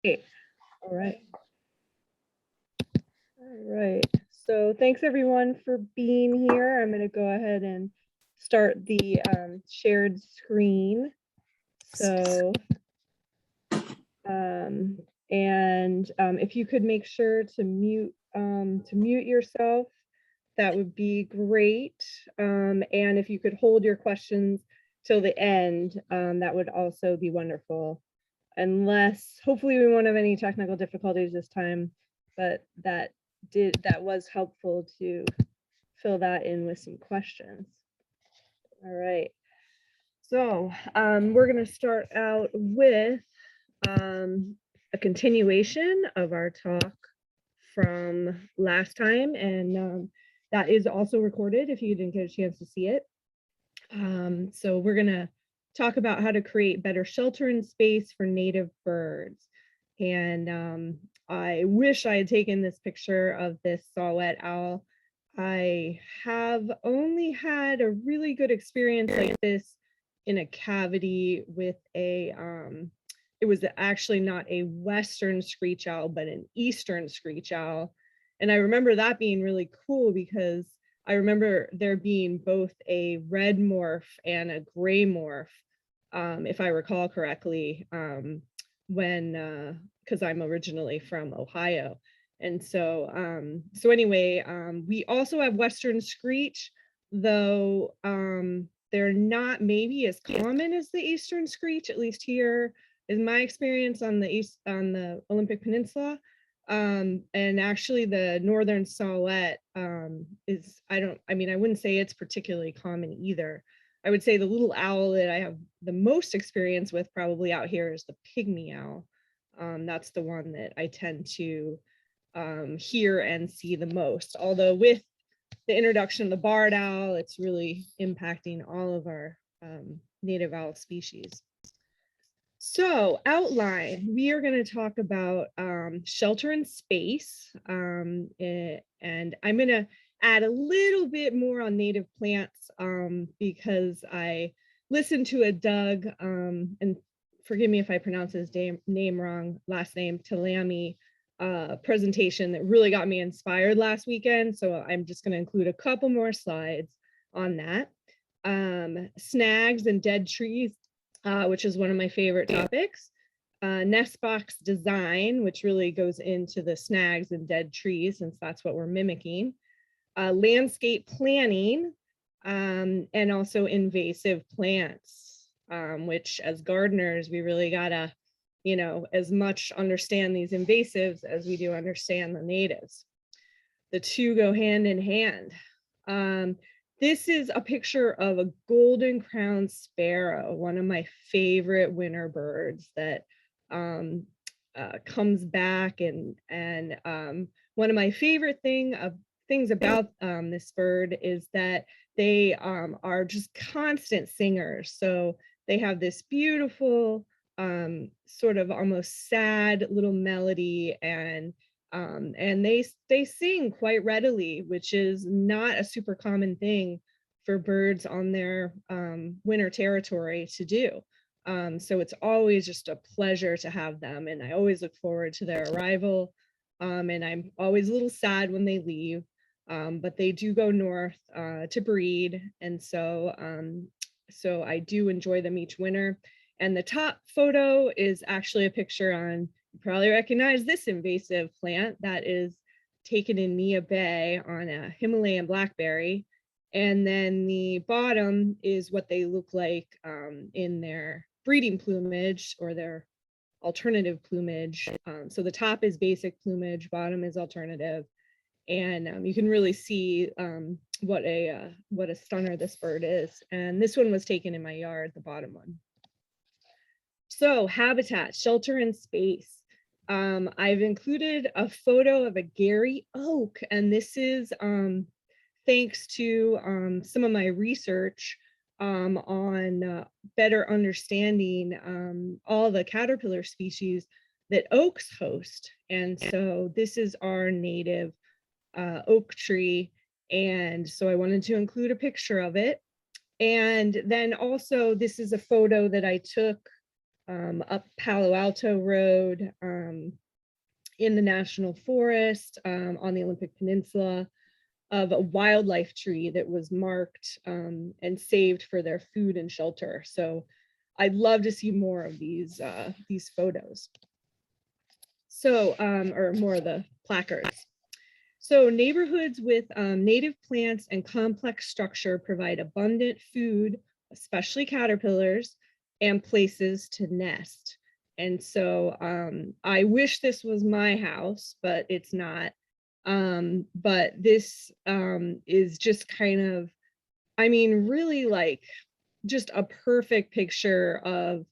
All right. All right. So thanks everyone for being here. I'm going to go ahead and start the shared screen. So, if you could make sure to mute yourself, that would be great. And if you could hold your questions till the end, that would also be wonderful. Unless, hopefully we won't have any technical difficulties this time, but that was helpful to fill that in with some questions. All right. So we're going to start out with a continuation of our talk from last time, and that is also recorded if you didn't get a chance to see it. So we're going to talk about how to create better shelter and space for native birds. And I wish I had taken this picture of this saw-whet owl. I have only had a really good experience like this in a cavity with a, it was actually not a Western screech owl, but an Eastern screech owl. And I remember that being really cool because I remember there being both a red morph and a gray morph, if I recall correctly, when, because I'm originally from Ohio. And so, so anyway, we also have Western screech, though they're not maybe as common as the Eastern screech, at least here is my experience on the Olympic Peninsula. And actually the northern saw-whet is, I wouldn't say it's particularly common either. I would say the little owl that I have the most experience with probably out here is the pygmy owl. That's the one that I tend to hear and see the most. Although with the introduction of the barred owl, it's really impacting all of our native owl species. So outline, we are going to talk about shelter and space, and I'm going to add a little bit more on native plants because I listened to a Doug, and forgive me if I pronounce his name wrong, last name, Talami, presentation that really got me inspired last weekend. So I'm just going to include a couple more slides on that. Snags and dead trees, which is one of my favorite topics. Nest box design, which really goes into the snags and dead trees, since that's what we're mimicking. Landscape planning, and also invasive plants, which as gardeners, we really gotta, as much understand these invasives as we do understand the natives. The two go hand in hand. This is a picture of a golden crowned sparrow, one of my favorite winter birds that comes back, and one of my favorite things about this bird is that they are just constant singers. So they have this beautiful sort of almost sad little melody, and they sing quite readily, which is not a super common thing for birds on their winter territory to do. So it's always just a pleasure to have them, and I always look forward to their arrival. And I'm always a little sad when they leave, but they do go north to breed, and so I do enjoy them each winter. And the top photo is actually a picture on, you probably recognize this invasive plant, that is taken in Nia Bay on a Himalayan blackberry. And then the bottom is what they look like in their breeding plumage or their alternative plumage. So the top is basic plumage, bottom is alternative. And you can really see what a stunner this bird is. And this one was taken in my yard, the bottom one. So habitat, shelter, and space. I've included a photo of a Gary oak, and this is thanks to some of my research on better understanding all the caterpillar species that oaks host. And so this is our native oak tree, and so I wanted to include a picture of it. And then also this is a photo that I took up Palo Alto Road, in the National Forest, on the Olympic Peninsula, of a wildlife tree that was marked and saved for their food and shelter. So I'd love to see more of these photos. So, or more of the placards. So neighborhoods with native plants and complex structure provide abundant food, especially caterpillars, and places to nest. And so I wish this was my house, but it's not. But this is just kind of, I mean, really like just a perfect picture of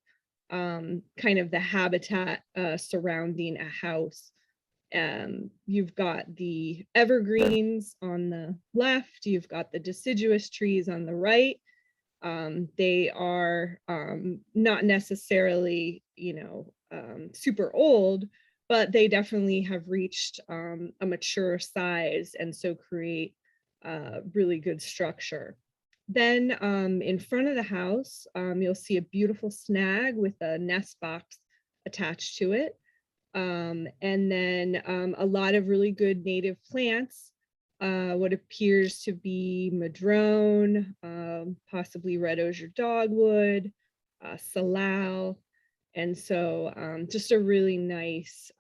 kind of the habitat surrounding a house. You've got the evergreens on the left, you've got the deciduous trees on the right. They are not necessarily, super old, but they definitely have reached a mature size, and so create really good structure. Then in front of the house, you'll see a beautiful snag with a nest box attached to it. And then a lot of really good native plants, what appears to be madrone, possibly red osier dogwood, salal. And so just a really nice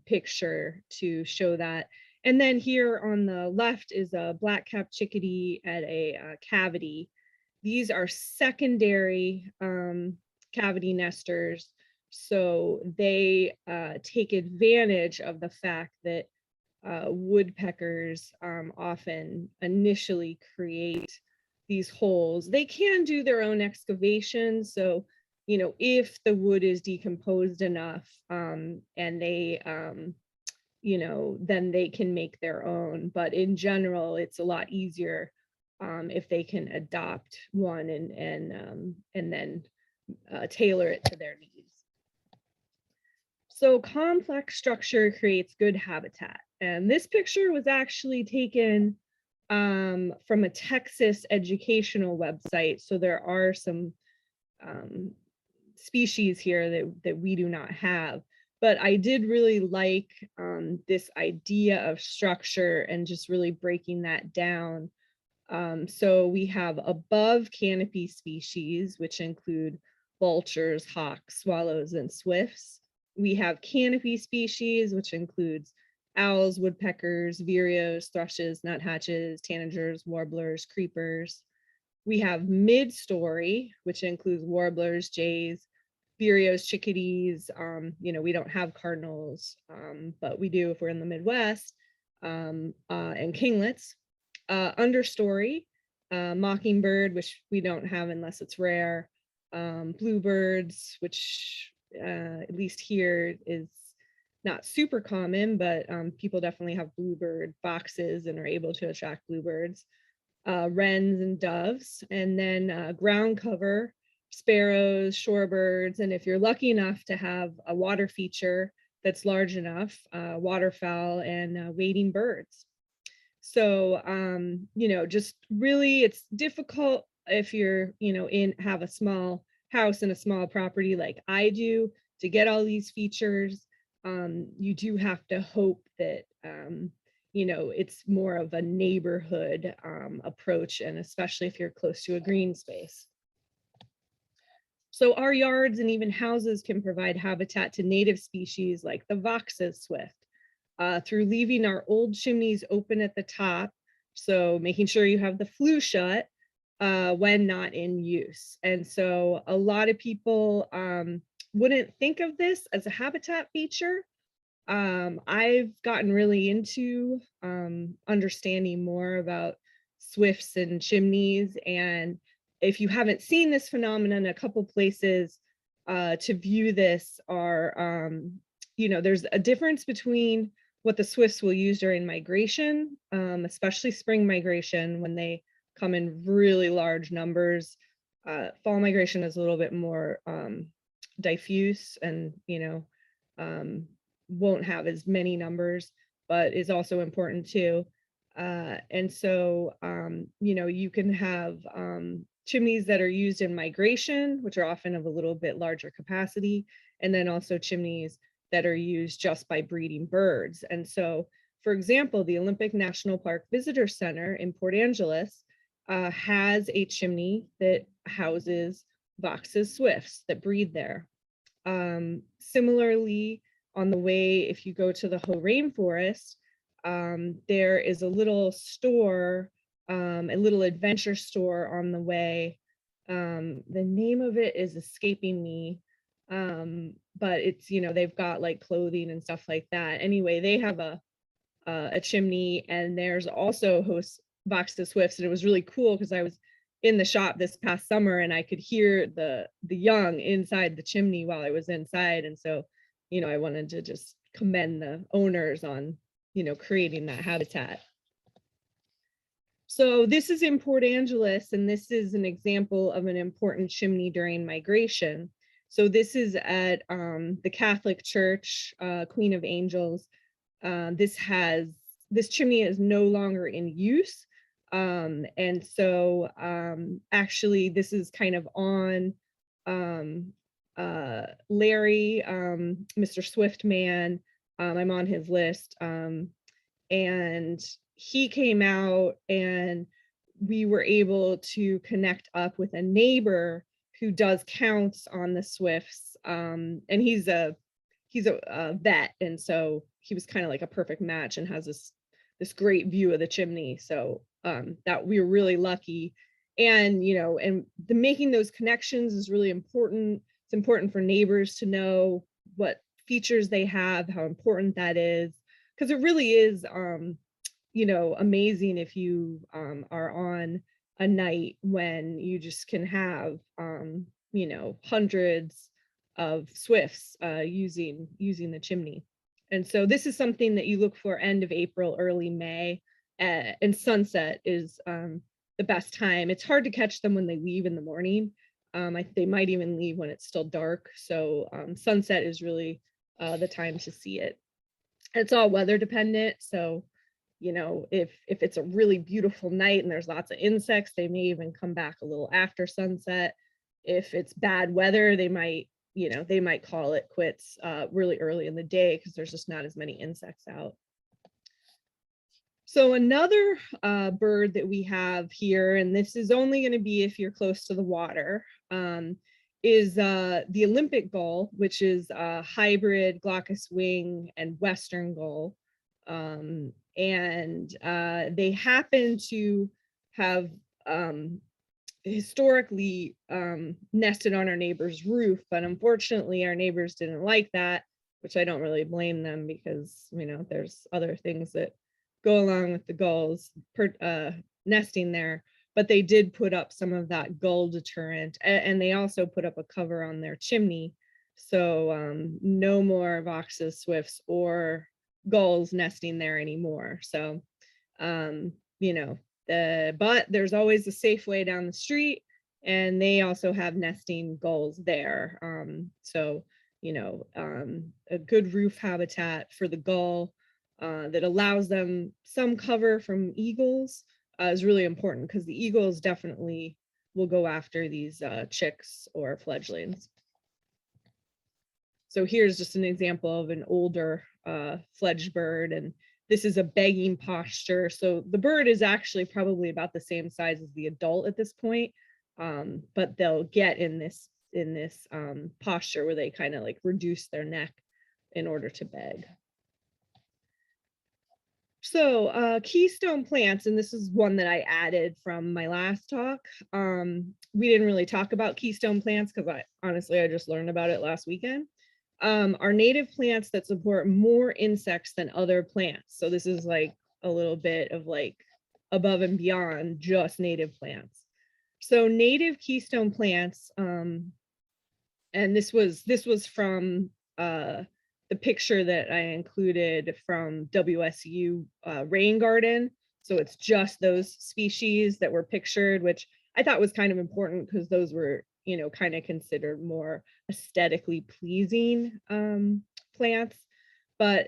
picture to show that. And then here on the left is a black-capped chickadee at a cavity. These are secondary cavity nesters. So they take advantage of the fact that woodpeckers often initially create these holes. They can do their own excavation. So, if the wood is decomposed enough and they, then they can make their own. But in general, it's a lot easier if they can adopt one and then tailor it to their needs. So complex structure creates good habitat. And this picture was actually taken from a Texas educational website. So there are some species here that we do not have. But I did really like this idea of structure and just really breaking that down. So we have above canopy species, which include vultures, hawks, swallows, and swifts. We have canopy species, which includes owls, woodpeckers, vireos, thrushes, nuthatches, tanagers, warblers, creepers. We have mid-story, which includes warblers, jays, vireos, chickadees. We don't have cardinals, but we do if we're in the Midwest, and kinglets. Understory, mockingbird, which we don't have unless it's rare. Bluebirds, which at least here is not super common, but people definitely have bluebird boxes and are able to attract bluebirds. Wrens and doves, and then ground cover, sparrows, shorebirds, and if you're lucky enough to have a water feature that's large enough, waterfowl and wading birds. So, just really, it's difficult if you're, have a small house and a small property like I do to get all these features. You do have to hope that, it's more of a neighborhood approach, and especially if you're close to a green space. So our yards and even houses can provide habitat to native species like the Vox's swift through leaving our old chimneys open at the top. So making sure you have the flue shut when not in use. And so a lot of people wouldn't think of this as a habitat feature. I've gotten really into understanding more about swifts and chimneys. And if you haven't seen this phenomenon, a couple places to view this are, there's a difference between what the swifts will use during migration, especially spring migration when they come in really large numbers. Fall migration is a little bit more diffuse and, won't have as many numbers, but is also important too. And so, you can have chimneys that are used in migration, which are often of a little bit larger capacity, and then also chimneys that are used just by breeding birds. And so, for example, the Olympic National Park Visitor Center in Port Angeles has a chimney that houses Vox's swifts that breed there. Similarly, on the way, if you go to the Hoh Rainforest, there is a little store, a little adventure store on the way. The name of it is escaping me, but it's, you know, they've got like clothing and stuff like that. Anyway, they have a chimney, and there's also host Vox the Swifts, and it was really cool because I was in the shop this past summer and I could hear the young inside the chimney while I was inside. And so, you know, I wanted to just commend the owners on, you know, creating that habitat. So this is in Port Angeles, and this is an example of an important chimney during migration. So this is at the Catholic Church, Queen of Angels. This chimney is no longer in use. And so actually this is kind of on Larry, Mr. Swiftman. I'm on his list. And he came out and we were able to connect up with a neighbor who does counts on the swifts. And he's a vet, and so he was kind of like a perfect match and has this great view of the chimney. So that we were really lucky. And, you know, and making those connections is really important. It's important for neighbors to know what features they have, how important that is, because it really is, you know, amazing if you are on a night when you just can have, you know, hundreds of swifts using the chimney. And so this is something that you look for end of April, early May, and sunset is the best time. It's hard to catch them when they leave in the morning. They might even leave when it's still dark. So sunset is really the time to see it. It's all weather dependent. So, you know, if it's a really beautiful night and there's lots of insects, they may even come back a little after sunset. If it's bad weather, they might, you know, they might call it quits really early in the day because there's just not as many insects out. So another bird that we have here, and this is only going to be if you're close to the water, is the Olympic gull, which is a hybrid glaucous wing and western gull. And they happen to have historically nested on our neighbor's roof, but unfortunately our neighbors didn't like that, which I don't really blame them because, you know, there's other things that go along with the gulls nesting there. But they did put up some of that gull deterrent, and they also put up a cover on their chimney. So no more Vox's swifts or gulls nesting there anymore. So, you know, but there's always a safe way down the street, and they also have nesting gulls there. So, you know, a good roof habitat for the gull that allows them some cover from eagles is really important, because the eagles definitely will go after these chicks or fledglings. So here's just an example of an older fledged bird, and this is a begging posture. So the bird is actually probably about the same size as the adult at this point, but they'll get in this posture where they kind of like reduce their neck in order to beg. So keystone plants, and this is one that I added from my last talk. We didn't really talk about keystone plants because I just learned about it last weekend. Are native plants that support more insects than other plants. So this is like a little bit of like above and beyond just native plants. So native keystone plants, and this was from the picture that I included from WSU Rain Garden. So it's just those species that were pictured, which I thought was kind of important because those were, you know, kind of considered more aesthetically pleasing plants. But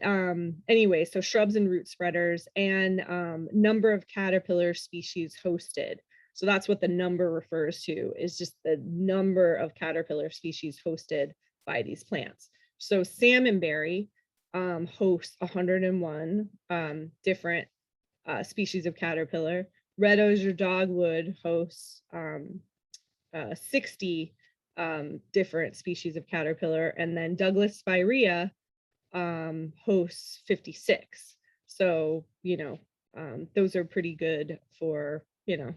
anyway, so shrubs and root spreaders, and number of caterpillar species hosted. So that's what the number refers to, is just the number of caterpillar species hosted by these plants. So salmonberry hosts 101 different species of caterpillar. Red osier dogwood hosts 60 different species of caterpillar, and then Douglas spirea hosts 56. So, you know, those are pretty good for, you know,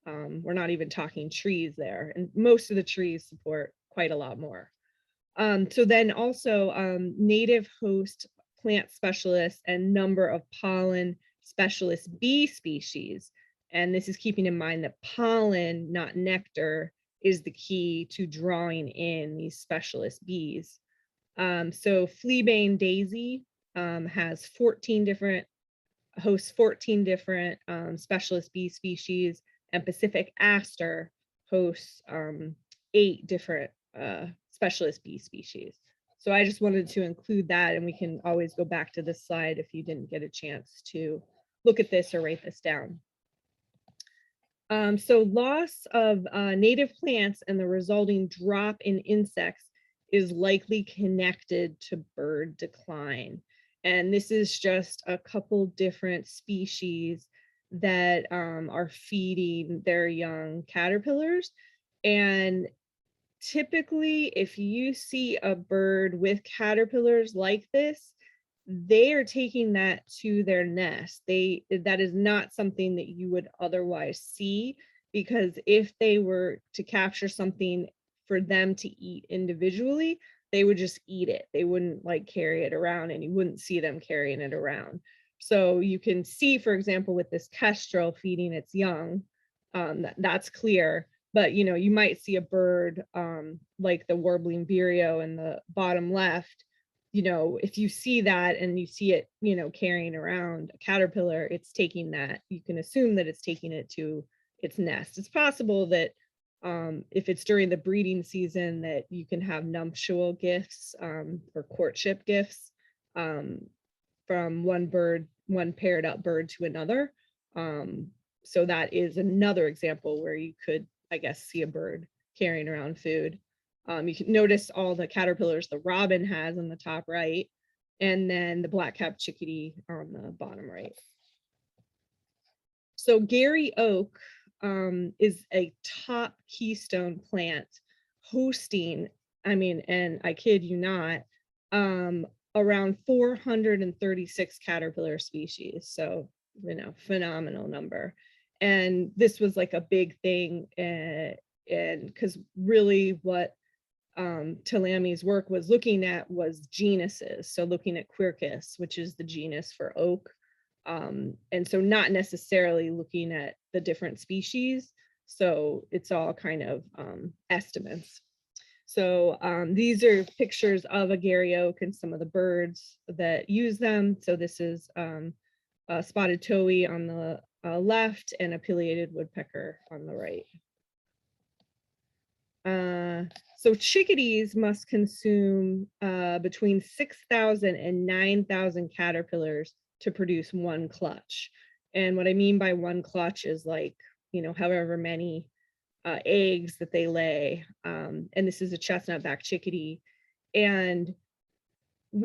we're not even talking trees there, and most of the trees support quite a lot more. So then also native host plant specialists and number of pollen specialist bee species. And this is keeping in mind that pollen, not nectar, is the key to drawing in these specialist bees. So fleabane daisy has 14 different, hosts 14 different specialist bee species, and Pacific aster hosts 8 different specialist bee species. So I just wanted to include that, and we can always go back to this slide if you didn't get a chance to look at this or write this down. So loss of native plants and the resulting drop in insects is likely connected to bird decline. And this is just a couple different species that are feeding their young caterpillars. And typically, if you see a bird with caterpillars like this, they are taking that to their nest. That is not something that you would otherwise see, because if they were to capture something for them to eat individually, they would just eat it. They wouldn't like carry it around, and you wouldn't see them carrying it around. So you can see, for example, with this kestrel feeding its young, that's clear. But, you know, you might see a bird like the warbling vireo in the bottom left. You know, if you see that and you see it, you know, carrying around a caterpillar, it's taking that. You can assume that it's taking it to its nest. It's possible that if it's during the breeding season, that you can have nuptial gifts or courtship gifts from one bird, one paired up bird to another. So that is another example where you could, I guess, see a bird carrying around food. You can notice all the caterpillars the robin has on the top right, and then the black-capped chickadee on the bottom right. So Gary oak is a top keystone plant hosting, I mean, and I kid you not, around 436 caterpillar species. So, you know, phenomenal number. And this was like a big thing, and because really what Talami's work was looking at was genuses. So looking at Quercus, which is the genus for oak. And so not necessarily looking at the different species. So it's all kind of estimates. So these are pictures of a Gary oak and some of the birds that use them. So this is a spotted towhee on the left and a pileated woodpecker on the right. So chickadees must consume between 6,000 and 9,000 caterpillars to produce one clutch. And what I mean by one clutch is like, you know, however many eggs that they lay. And this is a chestnut-back chickadee. And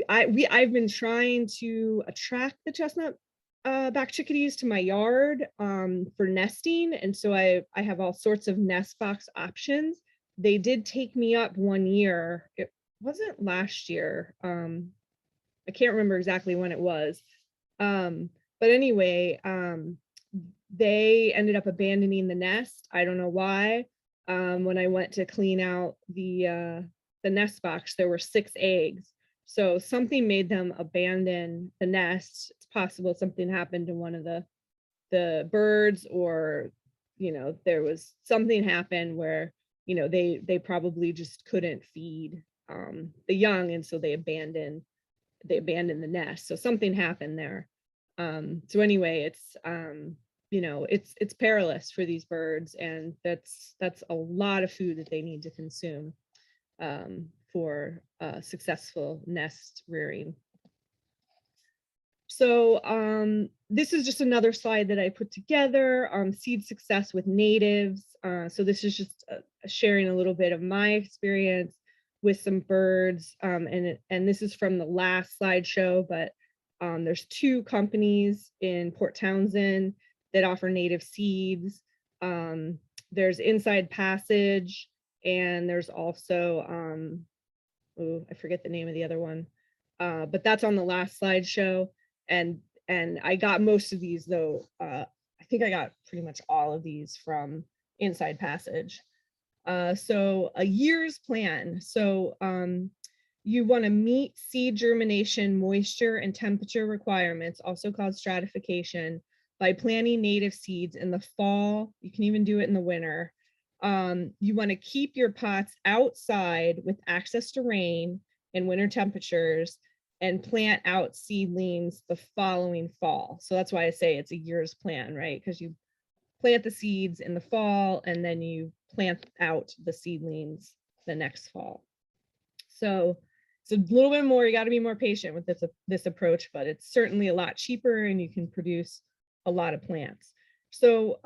I've been trying to attract the chestnut-back chickadees to my yard for nesting. And so I have all sorts of nest box options. They did take me up one year. It wasn't last year. I can't remember exactly when it was. But anyway, they ended up abandoning the nest. I don't know why. When I went to clean out the nest box, there were 6 eggs. So something made them abandon the nest. It's possible something happened to one of the birds, or, you know, there was something happened where, you know, they probably just couldn't feed the young, and so they abandoned the nest. So something happened there. So anyway, it's you know, it's perilous for these birds, and that's a lot of food that they need to consume for successful nest rearing. So this is just another slide that I put together, seed success with natives. So this is just sharing a little bit of my experience with some birds. And this is from the last slideshow, but there's 2 companies in Port Townsend that offer native seeds. There's Inside Passage, and there's also, I forget the name of the other one, but that's on the last slideshow. And I got most of these though. I think I got pretty much all of these from Inside Passage. So a year's plan. So you want to meet seed germination, moisture, and temperature requirements, also called stratification, by planting native seeds in the fall. You can even do it in the winter. You want to keep your pots outside with access to rain and winter temperatures, and plant out seedlings the following fall. So that's why I say it's a year's plan, right? Because you plant the seeds in the fall and then you plant out the seedlings the next fall. So it's a little bit more, you got to be more patient with this approach, but it's certainly a lot cheaper and you can produce a lot of plants. So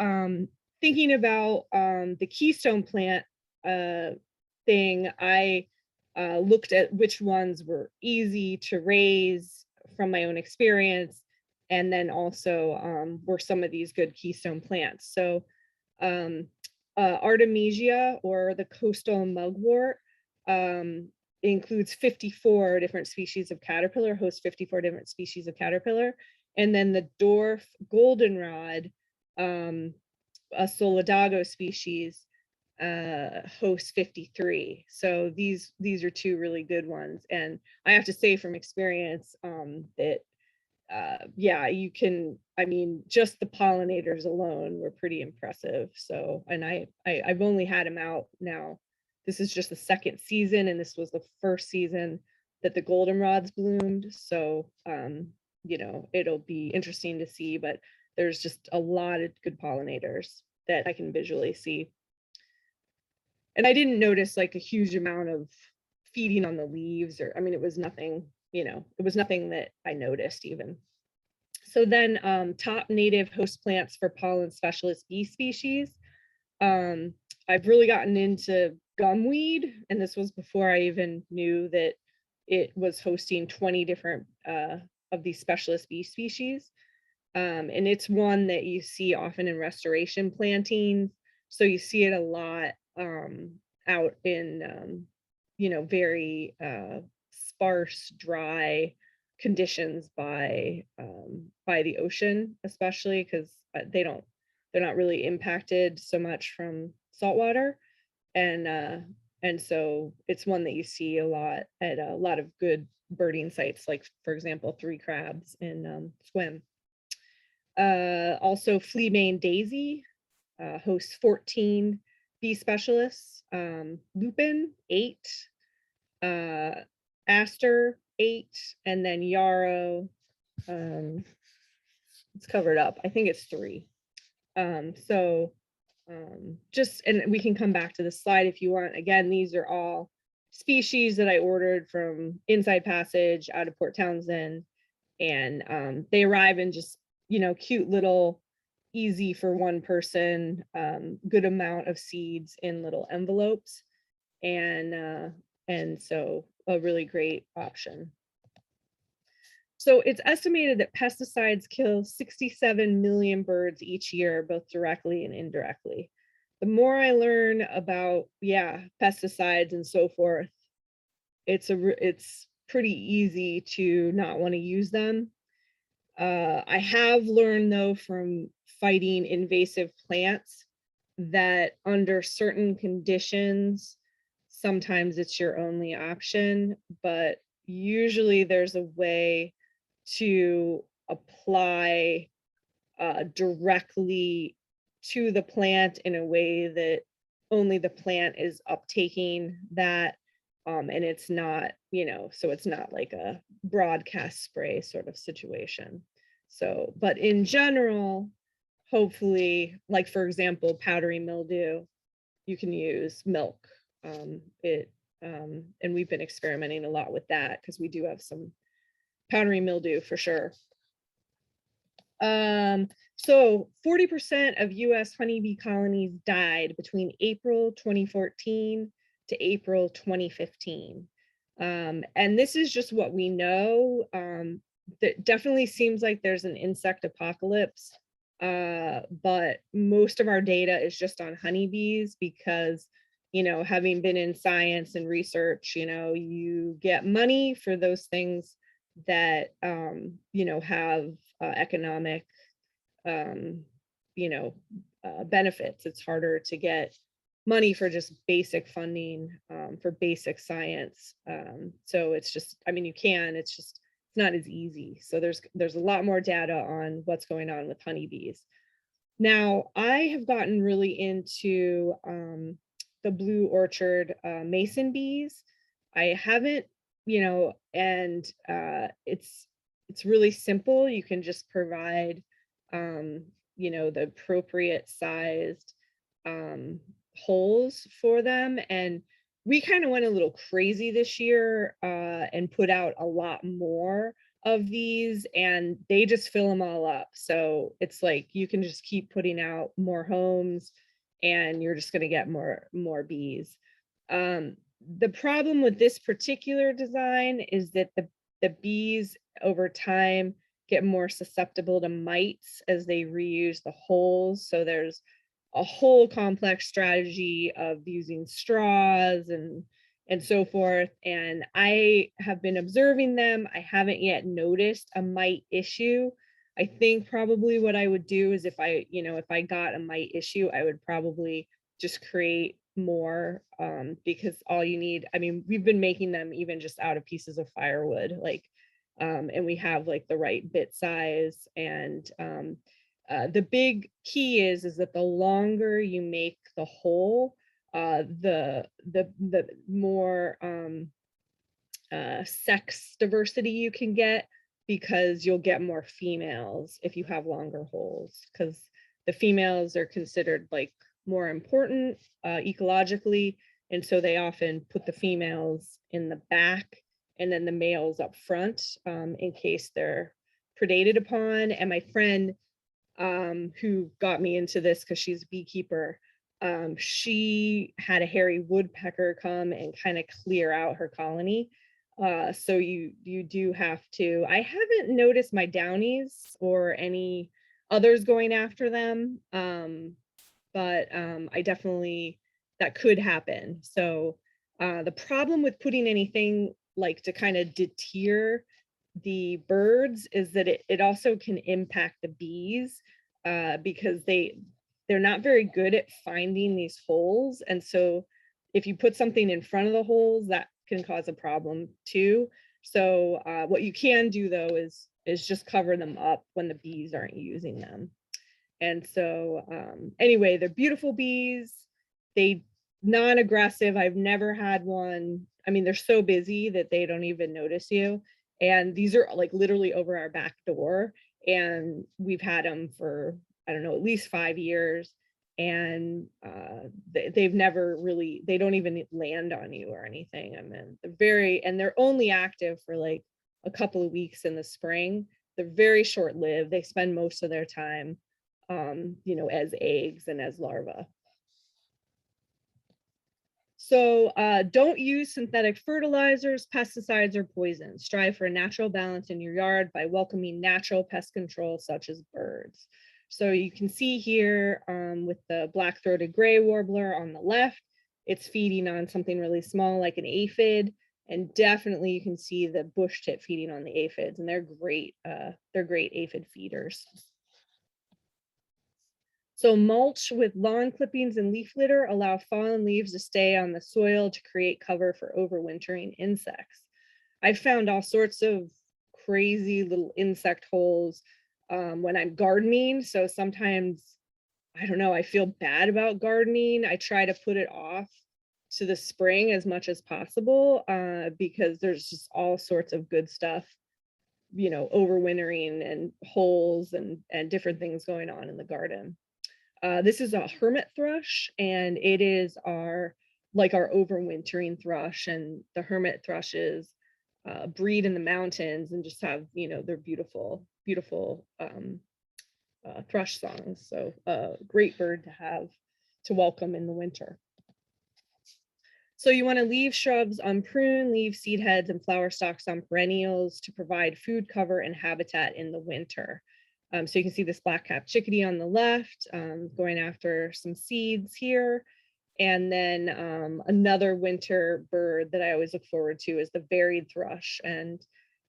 thinking about the keystone plant thing, I looked at which ones were easy to raise from my own experience, and then also were some of these good keystone plants. So Artemisia, or the coastal mugwort, includes 54 different species of caterpillar, hosts 54 different species of caterpillar. And then the dwarf goldenrod, a solidago species, hosts 53. So these are 2 really good ones. And I have to say from experience that yeah, you can, I mean, just the pollinators alone were pretty impressive. So, and I've only had them out now. This is just the 2nd season, and this was the 1st season that the goldenrods bloomed. So you know, it'll be interesting to see, but there's just a lot of good pollinators that I can visually see. And I didn't notice like a huge amount of feeding on the leaves, or, I mean, it was nothing, you know, it was nothing that I noticed even. So then top native host plants for pollen specialist bee species. I've really gotten into gumweed, and this was before I even knew that it was hosting 20 different of these specialist bee species. And it's one that you see often in restoration plantings. So you see it a lot out in, you know, very sparse, dry conditions by the ocean, especially because they're not really impacted so much from saltwater. And so it's one that you see a lot at a lot of good birding sites, like, for example, Three Crabs in Swim. Also, fleabane daisy hosts 14 bee specialists, lupin 8, aster 8, and then yarrow, it's covered up, I think it's 3. So just, and we can come back to this slide if you want. Again, these are all species that I ordered from Inside Passage out of Port Townsend, and they arrive in just, you know, cute little, easy for one person, good amount of seeds in little envelopes, and so a really great option. So it's estimated that pesticides kill 67 million birds each year, both directly and indirectly. The more I learn about, pesticides and so forth, it's pretty easy to not want to use them. I have learned, though, from fighting invasive plants, that under certain conditions, sometimes it's your only option, but usually there's a way to apply directly to the plant in a way that only the plant is uptaking that, and it's not, you know, so it's not like a broadcast spray sort of situation. So, but in general, hopefully, like, for example, powdery mildew, you can use milk. And we've been experimenting a lot with that because we do have some powdery mildew for sure. So 40% of US honeybee colonies died between April 2014 to April 2015. And this is just what we know. That definitely seems like there's an insect apocalypse, but most of our data is just on honeybees because, you know, having been in science and research, you know, you get money for those things that, you know, have economic, um, you know, benefits. It's harder to get money for just basic funding, for basic science. So it's just, I mean, you can, it's just, it's not as easy. So there's a lot more data on what's going on with honeybees. Now, I have gotten really into the blue orchard mason bees. I haven't, you know, and it's really simple. You can just provide, you know, the appropriate sized holes for them. And we kind of went a little crazy this year and put out a lot more of these, and they just fill them all up. So it's like you can just keep putting out more homes and you're just going to get more bees. The problem with this particular design is that the bees over time get more susceptible to mites as they reuse the holes. So there's a whole complex strategy of using straws and so forth. And I have been observing them. I haven't yet noticed a mite issue. I think probably what I would do is if I, you know, if I got a mite issue, I would probably just create more, because all you need, I mean, we've been making them even just out of pieces of firewood, like, and we have like the right bit size. And the big key is that the longer you make the hole, the more sex diversity you can get, because you'll get more females if you have longer holes, because the females are considered like more important ecologically, and so they often put the females in the back and then the males up front, in case they're predated upon. And my friend, who got me into this because she's a beekeeper, she had a hairy woodpecker come and kind of clear out her colony. So you do have to. I haven't noticed my downies or any others going after them, but I definitely, that could happen. So the problem with putting anything like to kind of deter the birds is that it also can impact the bees, because they're not very good at finding these holes. And so if you put something in front of the holes, that can cause a problem too. So what you can do though is just cover them up when the bees aren't using them. And so anyway, they're beautiful bees. They non-aggressive. I've never had one. I mean, they're so busy that they don't even notice you. And these are like literally over our back door. And we've had them for, I don't know, at least 5 years. And they've never really, they don't even land on you or anything. I mean, they're only active for like a couple of weeks in the spring. They're very short lived. They spend most of their time, you know, as eggs and as larvae. So don't use synthetic fertilizers, pesticides, or poisons. Strive for a natural balance in your yard by welcoming natural pest control, such as birds. So you can see here with the black-throated gray warbler on the left, it's feeding on something really small like an aphid. And definitely you can see the bush tit feeding on the aphids, and they're great aphid feeders. So mulch with lawn clippings and leaf litter allow fallen leaves to stay on the soil to create cover for overwintering insects. I've found all sorts of crazy little insect holes when I'm gardening. So sometimes, I don't know, I feel bad about gardening. I try to put it off to the spring as much as possible because there's just all sorts of good stuff, you know, overwintering and holes and different things going on in the garden. This is a hermit thrush, and it is our overwintering thrush. And the hermit thrushes breed in the mountains and just have, you know, they're beautiful thrush songs. So a great bird to have to welcome in the winter. So you want to leave shrubs unpruned, leave seed heads and flower stalks on perennials to provide food cover and habitat in the winter. So you can see this black-capped chickadee on the left, going after some seeds here. And then another winter bird that I always look forward to is the varied thrush. And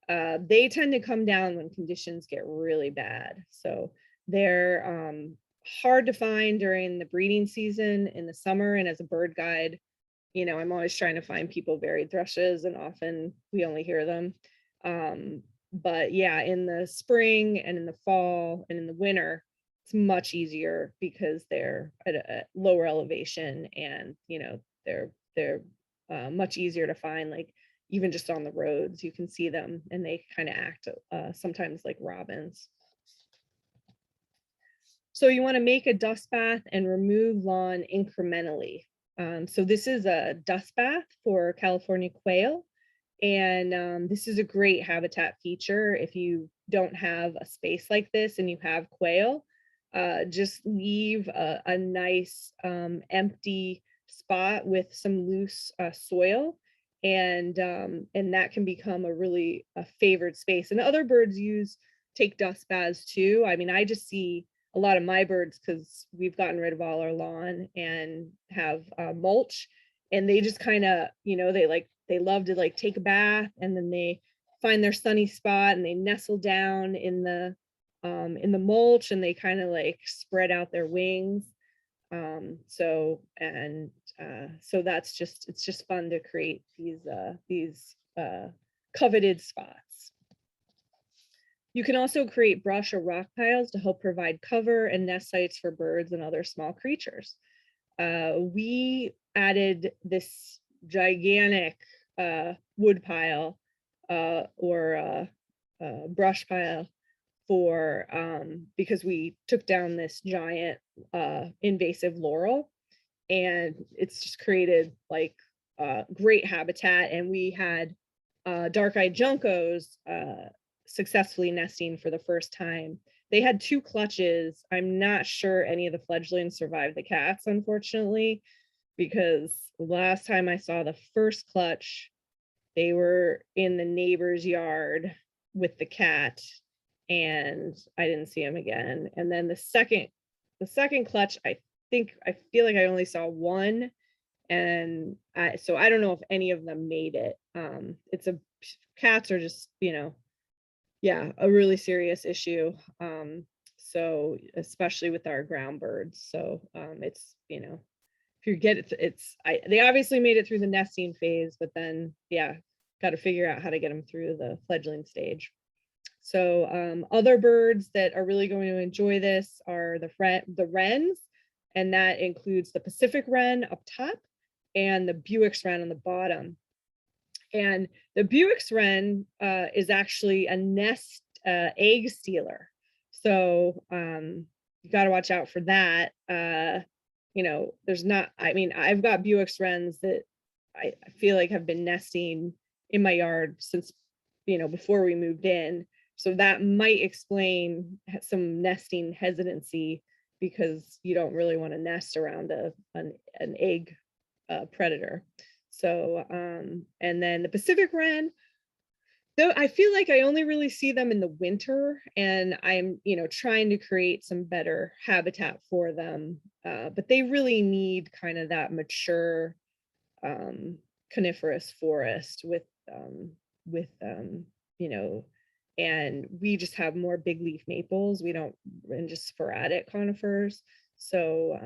they tend to come down when conditions get really bad. So they're hard to find during the breeding season in the summer. And as a bird guide, you know, I'm always trying to find people varied thrushes, and often we only hear them. But yeah, in the spring and in the fall and in the winter, it's much easier because they're at a lower elevation, and you know, they're much easier to find. Like even just on the roads, you can see them, and they kind of act sometimes like robins. So you want to make a dust bath and remove lawn incrementally. So this is a dust bath for California quail. And this is a great habitat feature. If you don't have a space like this and you have quail, just leave a nice empty spot with some loose soil. And that can become a really favored space. And other birds take dust baths too. I mean, I just see a lot of my birds, because we've gotten rid of all our lawn and have mulch, and they just kind of, you know, they love to like take a bath, and then they find their sunny spot and they nestle down in the mulch, and they kind of like spread out their wings. So that's just, it's just fun to create these coveted spots. You can also create brush or rock piles to help provide cover and nest sites for birds and other small creatures. We added this gigantic wood pile or brush pile because we took down this giant invasive laurel, and it's just created like great habitat. And we had dark-eyed juncos successfully nesting for the first time. They had 2 clutches. I'm not sure any of the fledglings survived the cats, unfortunately, because last time I saw the first clutch, they were in the neighbor's yard with the cat, and I didn't see him again. And then the second clutch, I feel like I only saw one, and so I don't know if any of them made it. Cats are just, you know, yeah, a really serious issue. So especially with our ground birds. So it's, you know, if you get it, they obviously made it through the nesting phase, but then yeah, got to figure out how to get them through the fledgling stage. So other birds that are really going to enjoy this are the wrens, and that includes the Pacific wren up top and the Buick's wren on the bottom. And the Buick's wren is actually a nest egg stealer. So you got to watch out for that. You know, I've got Buick's wrens that I feel like have been nesting in my yard since, you know, before we moved in. So that might explain some nesting hesitancy, because you don't really want to nest around an egg predator. So, and then the Pacific wren, though I feel like I only really see them in the winter, and I'm, you know, trying to create some better habitat for them. But they really need kind of that mature coniferous forest with you know, and we just have more big leaf maples. We don't, and just sporadic conifers. So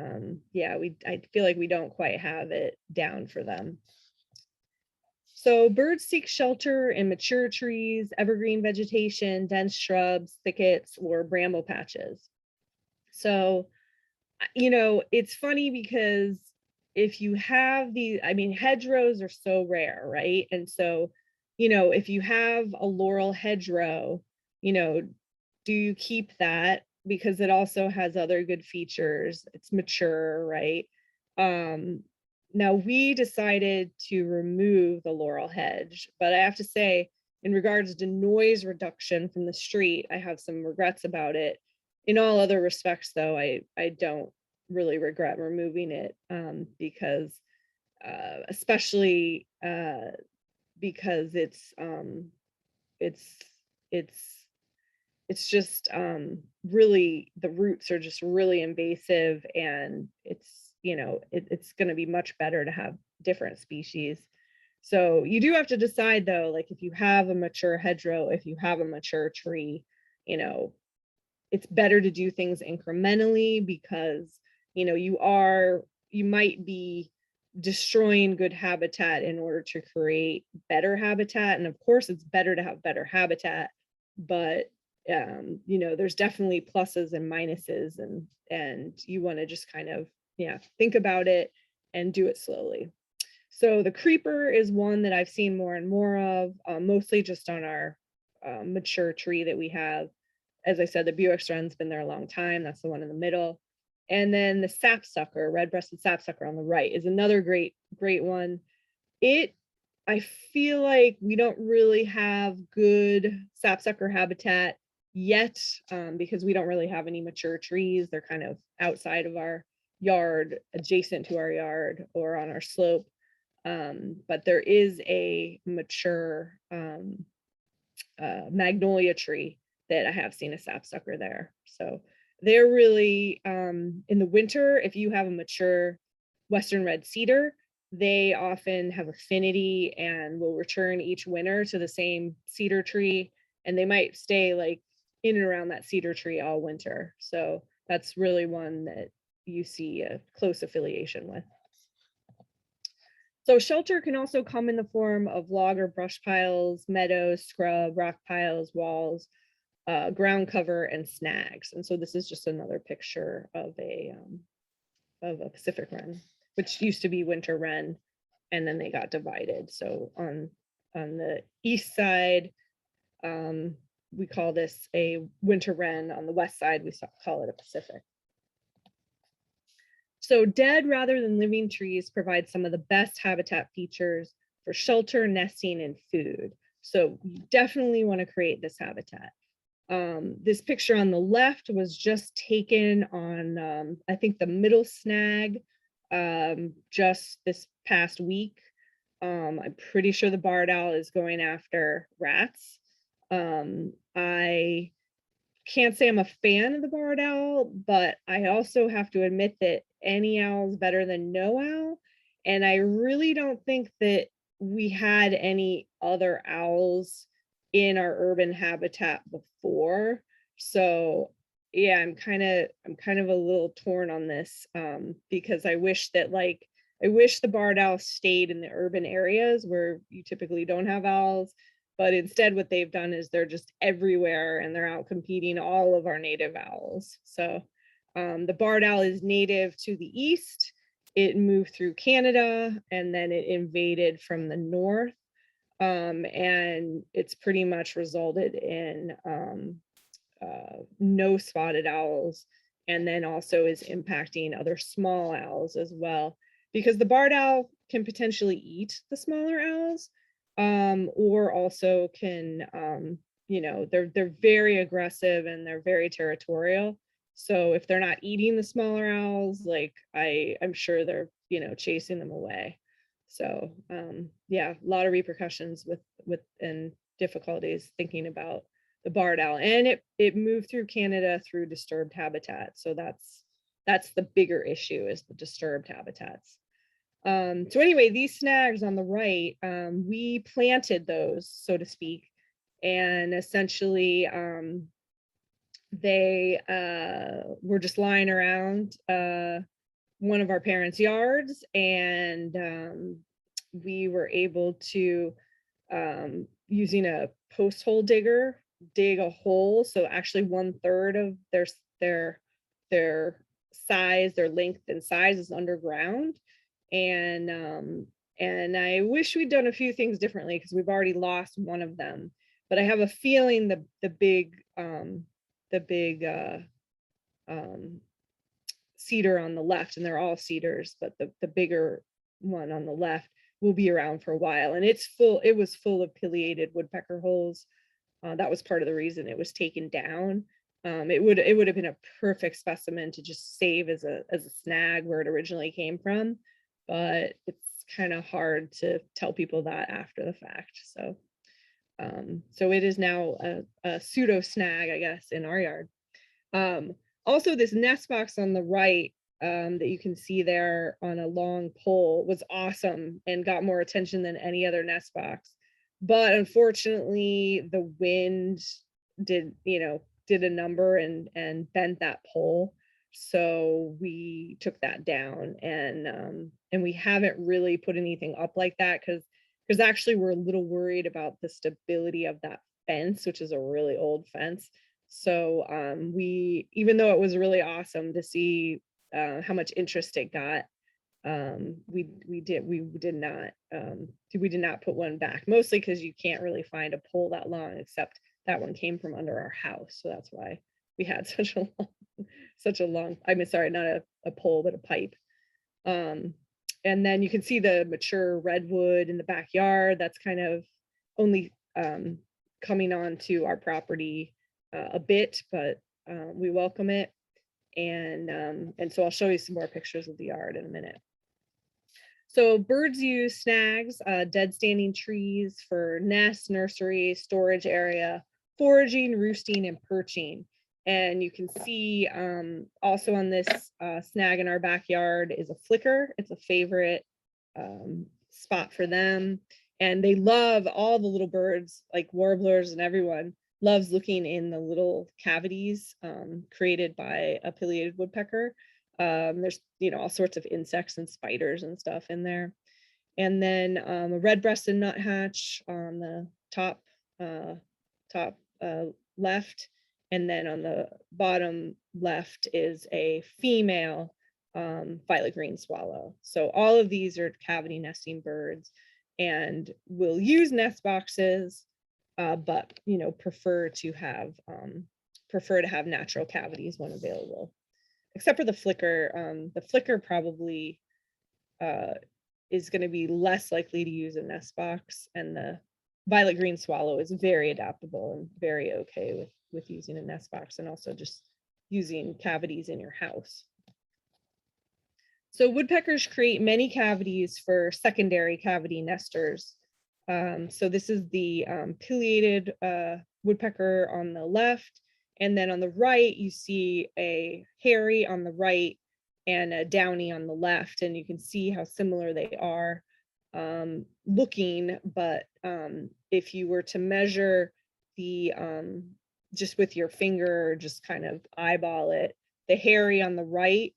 yeah, I feel like we don't quite have it down for them. So birds seek shelter in mature trees, evergreen vegetation, dense shrubs, thickets, or bramble patches. So, you know, it's funny because if you have hedgerows are so rare, right? And so, you know, if you have a laurel hedgerow, you know, do you keep that? Because it also has other good features. It's mature, right? Now we decided to remove the laurel hedge, but I have to say, in regards to noise reduction from the street, I have some regrets about it. In all other respects, though, I don't really regret removing it, because especially because it's it's it's just really, the roots are just really invasive, and it's, it's going to be much better to have different species. So you do have to decide, though, like if you have a mature hedgerow, if you have a mature tree, you know it's better to do things incrementally, because you might be destroying good habitat in order to create better habitat. And of course it's better to have better habitat, but there's definitely pluses and minuses, and you want to just kind of, think about it and do it slowly. So the creeper is one that I've seen more and more of, mostly just on our mature tree that we have. As I said, the Buick's Run's been there a long time. That's the one in the middle. And then the sapsucker, red-breasted sapsucker on the right, is another great one. I feel like we don't really have good sapsucker habitat yet, because we don't really have any mature trees. They're kind of outside of our yard, adjacent to our yard, or on our slope. But there is a mature magnolia tree that I have seen a sapsucker there. So they're really, in the winter, if you have a mature western red cedar, they often have affinity and will return each winter to the same cedar tree, and they might stay like in and around that cedar tree all winter. So that's really one that you see a close affiliation with. So shelter can also come in the form of log or brush piles, meadows, scrub, rock piles, walls, ground cover, and snags. And so this is just another picture of a Pacific wren, which used to be winter wren, and then they got divided. So on the east side, we call this a winter wren. On the west side, we call it a Pacific. So dead rather than living trees provide some of the best habitat features for shelter, nesting, and food. So you definitely want to create this habitat. This picture on the left was just taken on, I think, the middle snag, just this past week. I'm pretty sure the barred owl is going after rats. I can't say I'm a fan of the barred owl, but I also have to admit that any owl is better than no owl. And I really don't think that we had any other owls in our urban habitat before. So yeah, I'm kind of a little torn on this, because I wish the barred owl stayed in the urban areas where you typically don't have owls. But instead, what they've done is they're just everywhere, and they're out competing all of our native owls. So the barred owl is native to the east. It moved through Canada, and then it invaded from the north. And it's pretty much resulted in no spotted owls, and then also is impacting other small owls as well, because the barred owl can potentially eat the smaller owls, or also can, they're very aggressive and they're very territorial. So if they're not eating the smaller owls, like I'm sure they're, chasing them away. So yeah, a lot of repercussions with and difficulties thinking about the barred owl, and it moved through Canada through disturbed habitat. So that's the bigger issue, is the disturbed habitats. So anyway, these snags on the right, we planted those, so to speak, and essentially they were just lying around one of our parents' yards, and we were able to, using a post hole digger, dig a hole. So actually 1/3 of their size, their length and size, is underground. And I wish we'd done a few things differently, because we've already lost one of them. But I have a feeling the big cedar on the left, and they're all cedars, but the bigger one on the left will be around for a while. And it was full of pileated woodpecker holes. That was part of the reason it was taken down. It would have been a perfect specimen to just save as a snag where it originally came from, but it's kind of hard to tell people that after the fact. So so it is now a pseudo snag, I guess, in our yard. Also, this nest box on the right that you can see there on a long pole was awesome and got more attention than any other nest box. But unfortunately, the wind did a number and bent that pole. So we took that down, and we haven't really put anything up like that because actually we're a little worried about the stability of that fence, which is a really old fence. So we, even though it was really awesome to see how much interest it got, we did not put one back, mostly because you can't really find a pole that long, except that one came from under our house, so that's why we had such a long, I mean, sorry, not a pole, but a pipe. And then you can see the mature redwood in the backyard. That's kind of only coming on to our property a bit, but we welcome it. And so I'll show you some more pictures of the yard in a minute. So birds use snags, dead standing trees, for nests, nursery, storage area, foraging, roosting, and perching. And you can see also on this snag in our backyard is a flicker. It's a favorite spot for them. And they love, all the little birds, like warblers and everyone, loves looking in the little cavities created by a pileated woodpecker. There's all sorts of insects and spiders and stuff in there. And then a red-breasted nuthatch on the top left, and then on the bottom left is a female violet green swallow. So all of these are cavity nesting birds and will use nest boxes, but prefer to have natural cavities when available. Except for the flicker. The flicker probably is going to be less likely to use a nest box, and the violet green swallow is very adaptable and very okay with using a nest box, and also just using cavities in your house. So woodpeckers create many cavities for secondary cavity nesters. So this is the pileated woodpecker on the left, and then on the right you see a hairy on the right and a downy on the left, and you can see how similar they are looking. But if you were to measure the just with your finger, just kind of eyeball it, the hairy on the right,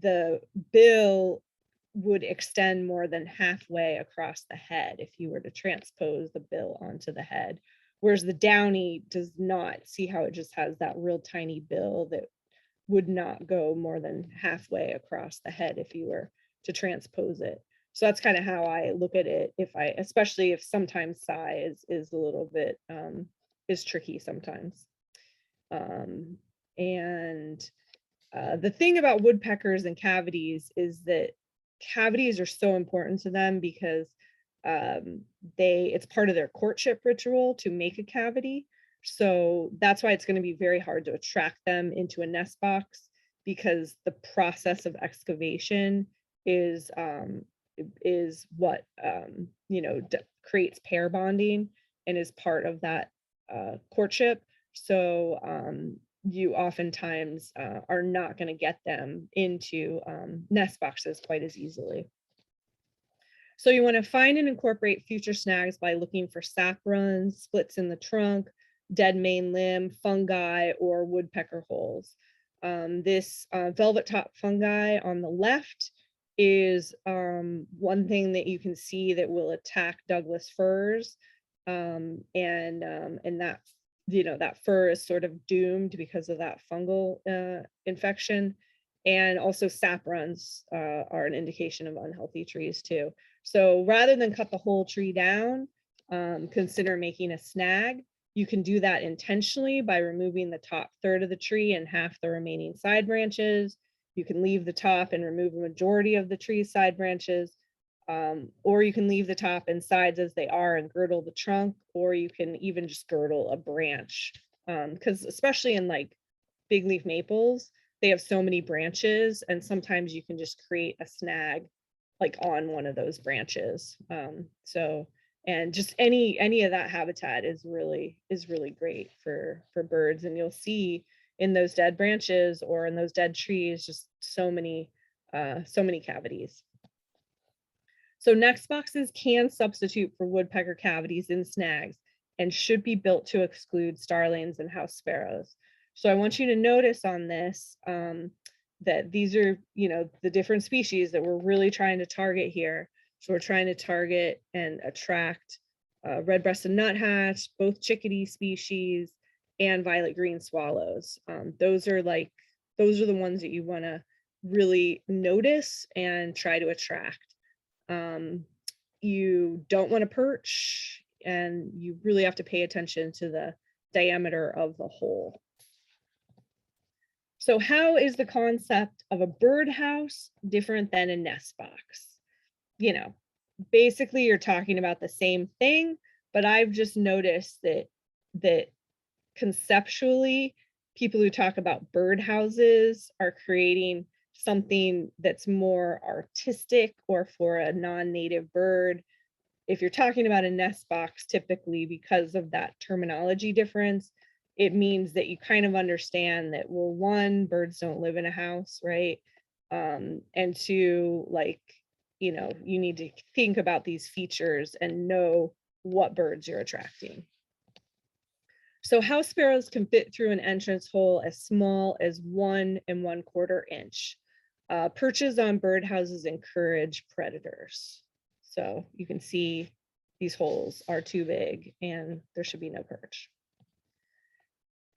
the bill would extend more than halfway across the head if you were to transpose the bill onto the head, whereas the downy does not. See how it just has that real tiny bill that would not go more than halfway across the head if you were to transpose it. So that's kind of how I look at it, especially if sometimes size is a little bit is tricky sometimes. The thing about woodpeckers and cavities is that cavities are so important to them because it's part of their courtship ritual to make a cavity. So that's why it's going to be very hard to attract them into a nest box, because the process of excavation is what creates pair bonding and is part of that courtship. So you oftentimes are not going to get them into nest boxes quite as easily. So you want to find and incorporate future snags by looking for sap runs, splits in the trunk, dead main limb, fungi, or woodpecker holes. This velvet top fungi on the left is one thing that you can see that will attack Douglas firs, and that that fir is sort of doomed because of that fungal infection. And also sap runs are an indication of unhealthy trees too. So rather than cut the whole tree down, consider making a snag. You can do that intentionally by removing the top third of the tree and half the remaining side branches. You can leave the top and remove a majority of the tree's side branches, or you can leave the top and sides as they are and girdle the trunk, or you can even just girdle a branch. Because especially in like big leaf maples, they have so many branches, and sometimes you can just create a snag like on one of those branches. So, and just any of that habitat is really great for birds. And you'll see in those dead branches or in those dead trees just so many cavities. So nest boxes can substitute for woodpecker cavities in snags and should be built to exclude starlings and house sparrows. So I want you to notice on this that these are, you know, the different species that we're really trying to target here. So we're trying to target and attract red-breasted nuthatch, both chickadee species, and violet green swallows. Those are the ones that you want to really notice and try to attract. You don't want to perch, and you really have to pay attention to the diameter of the hole. So how is the concept of a birdhouse different than a nest box? You know, basically you're talking about the same thing, but I've just noticed that conceptually, people who talk about birdhouses are creating something that's more artistic or for a non-native bird. If you're talking about a nest box, typically because of that terminology difference, it means that you kind of understand that, well, one, birds don't live in a house, right? And two, like, you know, you need to think about these features and know what birds you're attracting. So house sparrows can fit through an entrance hole as small as 1 1/4 inch. Perches on birdhouses encourage predators. So you can see these holes are too big and there should be no perch.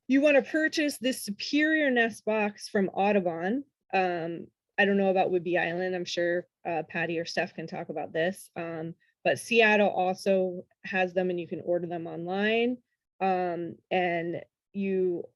You want to purchase this superior nest box from Audubon. I don't know about Whidbey Island. I'm sure Patty or Steph can talk about this. But Seattle also has them and you can order them online. And you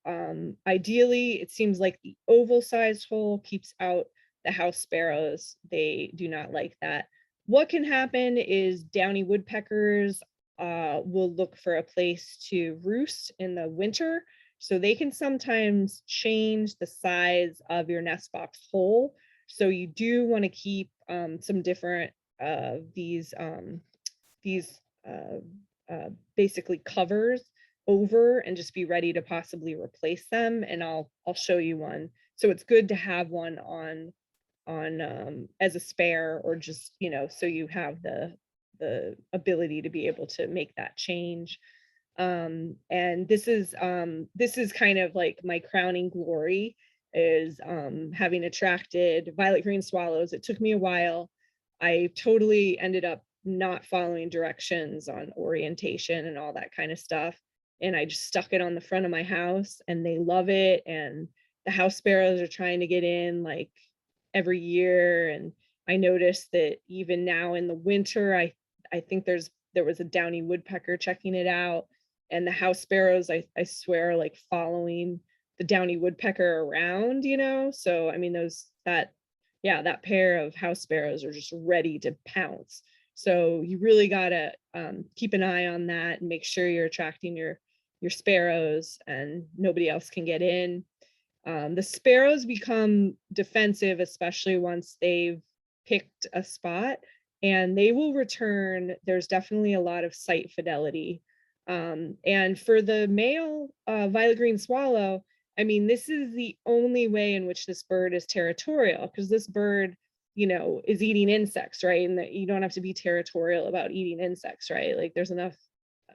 ideally, it seems like the oval-sized hole keeps out the house sparrows. They do not like that. What can happen is downy woodpeckers will look for a place to roost in the winter. So they can sometimes change the size of your nest box hole. So you do want to keep some different these basically covers over and just be ready to possibly replace them. And I'll show you one. So it's good to have one on as a spare, or just, you know, so you have the ability to be able to make that change. And this is kind of like my crowning glory, is having attracted violet green swallows. It took me a while. I totally ended up not following directions on orientation and all that kind of stuff, and I just stuck it on the front of my house, and they love it. And the house sparrows are trying to get in like every year. And I noticed that even now in the winter, I think there was a downy woodpecker checking it out, and the house sparrows, I swear, like following the downy woodpecker around, you know. So I mean, that pair of house sparrows are just ready to pounce. So you really gotta keep an eye on that and make sure you're attracting your sparrows and nobody else can get in. The sparrows become defensive, especially once they've picked a spot, and they will return. There's definitely a lot of site fidelity. And for the male violet green swallow, I mean, this is the only way in which this bird is territorial, because this bird, you know, is eating insects, right? And that you don't have to be territorial about eating insects, right? Like there's enough,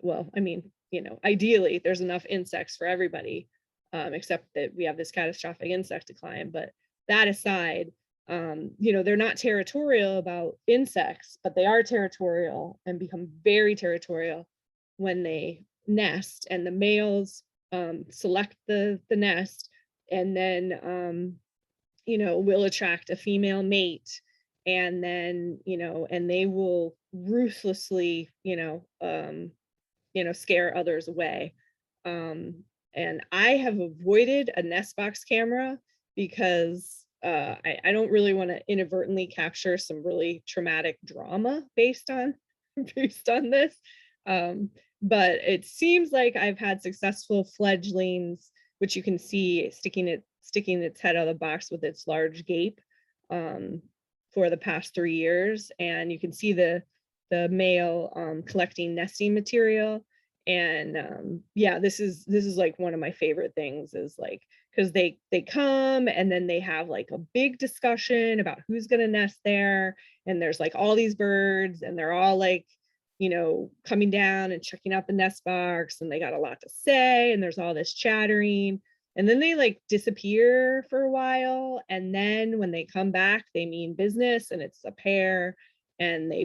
well, I mean, you know, ideally there's enough insects for everybody, except that we have this catastrophic insect decline. But that aside, you know, they're not territorial about insects, but they are territorial and become very territorial when they nest. And the males select the nest, and then you know, will attract a female mate, and then, you know, and they will ruthlessly, you know, scare others away. And I have avoided a nest box camera because I don't really want to inadvertently capture some really traumatic drama based on this. But it seems like I've had successful fledglings which you can see sticking its head out of the box with its large gape for the past 3 years. And you can see the male collecting nesting material. And yeah, this is like one of my favorite things, is like, because they come and then they have like a big discussion about who's going to nest there, and there's like all these birds, and they're all like, coming down and checking out the nest box, and they got a lot to say, and there's all this chattering, and then they like disappear for a while, and then when they come back they mean business, and it's a pair, and they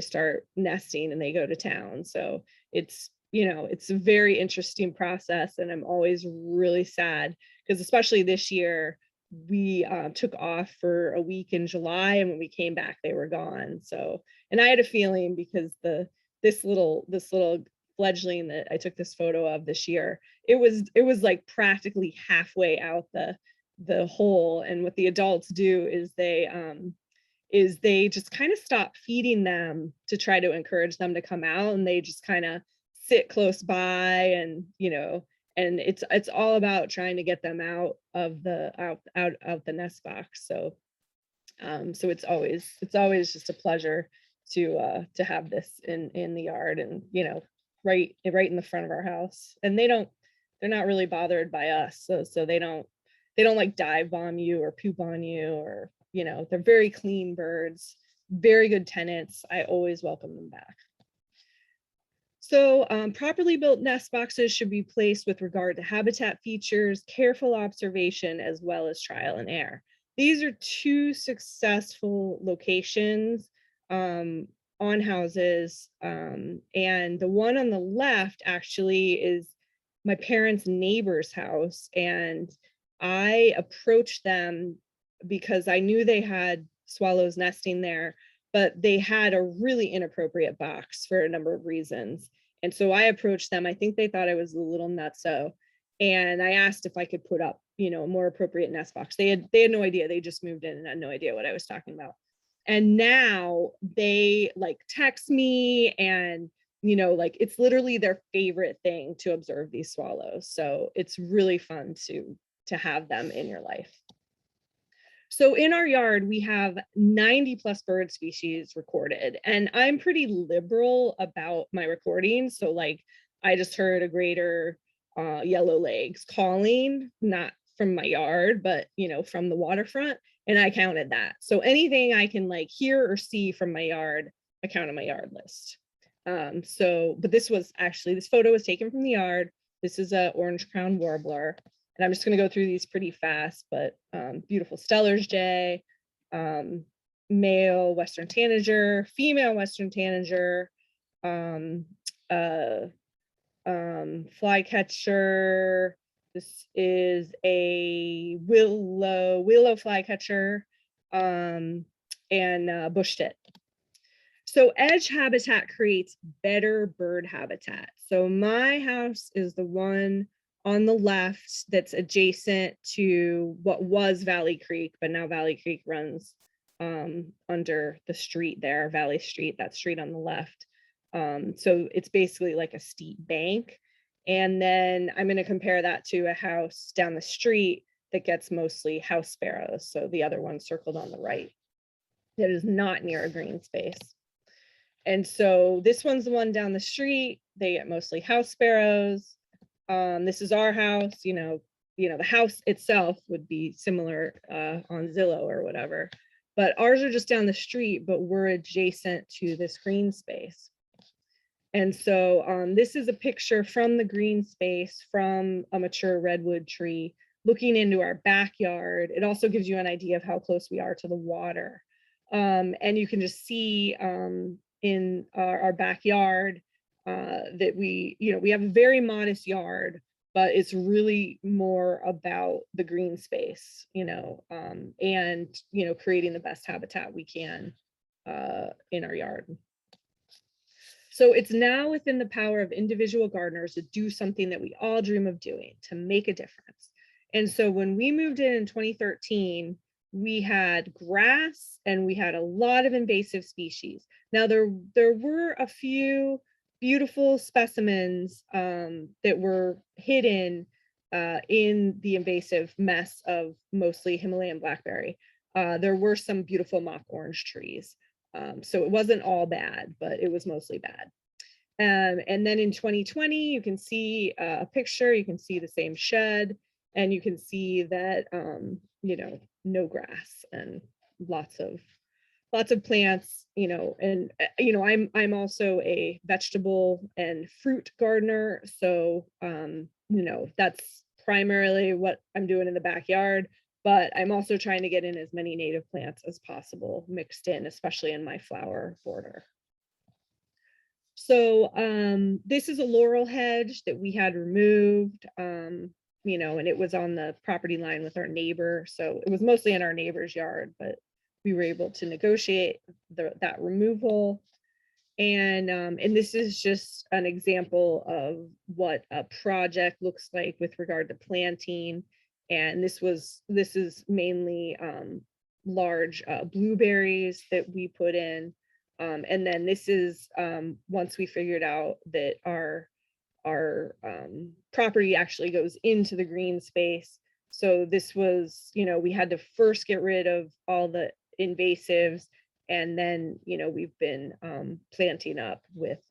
start nesting, and they go to town. So it's a very interesting process, and I'm always really sad because, especially this year, we took off for a week in July, and when we came back they were gone. So, and I had a feeling, because this little fledgling that I took this photo of this year, it was like practically halfway out the hole. And what the adults do is they just kind of stop feeding them to try to encourage them to come out, and they just kind of sit close by, and and it's all about trying to get them out of the nest box. So it's always just a pleasure to have this in the yard, and right in the front of our house. And they're not really bothered by us, so they don't like dive bomb you or poop on you, or they're very clean birds, very good tenants. I always welcome them back. So properly built nest boxes should be placed with regard to habitat features, careful observation, as well as trial and error. These are 2 successful locations on houses, and the one on the left actually is my parents' neighbor's house, and I approached them because I knew they had swallows nesting there, but they had a really inappropriate box for a number of reasons. And so I approached them. I think they thought I was a little nutso. And I asked if I could put up, a more appropriate nest box. They had no idea. They just moved in and had no idea what I was talking about. And now they like text me, and like it's literally their favorite thing to observe these swallows. So it's really fun to have them in your life. So in our yard, we have 90 plus bird species recorded, and I'm pretty liberal about my recordings. So like, I just heard a greater yellow legs calling, not from my yard, but from the waterfront, and I counted that. So anything I can like hear or see from my yard, I count on my yard list. But this photo was taken from the yard. This is a orange crowned warbler. And I'm just going to go through these pretty fast, but beautiful Steller's jay, male Western tanager, female Western tanager, flycatcher. This is a willow flycatcher, and bush tit. So edge habitat creates better bird habitat. So my house is the one on the left that's adjacent to what was Valley Creek, but now Valley Creek runs under the street there, Valley Street, that street on the left. So it's basically like a steep bank. And then I'm going to compare that to a house down the street that gets mostly house sparrows. So the other one circled on the right, that is not near a green space. And so this one's the one down the street. They get mostly house sparrows. This is our house. The house itself would be similar on Zillow or whatever, but ours are just down the street, but we're adjacent to this green space. And so this is a picture from the green space, from a mature redwood tree, looking into our backyard. It also gives you an idea of how close we are to the water. And you can just see in our backyard that we have a very modest yard, but it's really more about the green space, and creating the best habitat we can in our yard. So it's now within the power of individual gardeners to do something that we all dream of doing, to make a difference. And so when we moved in 2013, we had grass and we had a lot of invasive species. Now there were a few beautiful specimens that were hidden in the invasive mess of mostly Himalayan blackberry. There were some beautiful mock orange trees. So it wasn't all bad, but it was mostly bad. And then in 2020, you can see a picture, you can see the same shed, and you can see that, you know, no grass and lots of plants, you know, and you know, I'm also a vegetable and fruit gardener, so you know, that's primarily what I'm doing in the backyard, but I'm also trying to get in as many native plants as possible mixed in, especially in my flower border. So this is a laurel hedge that we had removed, you know, and it was on the property line with our neighbor. So it was mostly in our neighbor's yard, but we were able to negotiate that removal. And this is just an example of what a project looks like with regard to planting. And this is mainly large blueberries that we put in. And then this is once we figured out that our property actually goes into the green space. So this was, you know, we had to first get rid of all the invasives, and then, you know, we've been planting up with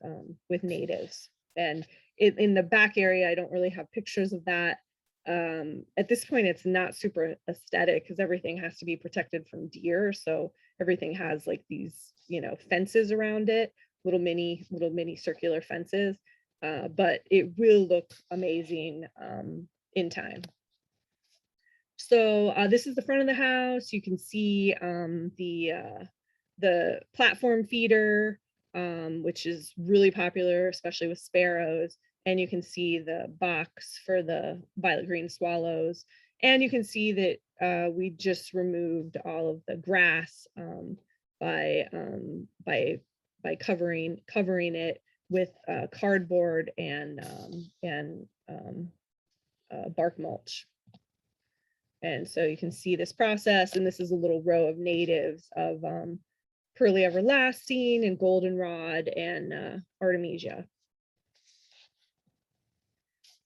natives. And in the back area, I don't really have pictures of that. At this point, it's not super aesthetic because everything has to be protected from deer. So everything has like these, you know, fences around it, little mini circular fences. But it will look amazing in time. So this is the front of the house. You can see the platform feeder, which is really popular, especially with sparrows. And you can see the box for the violet green swallows. And you can see that we just removed all of the grass by covering it with cardboard and bark mulch. And so you can see this process, and this is a little row of natives of Pearly Everlasting and Goldenrod and Artemisia.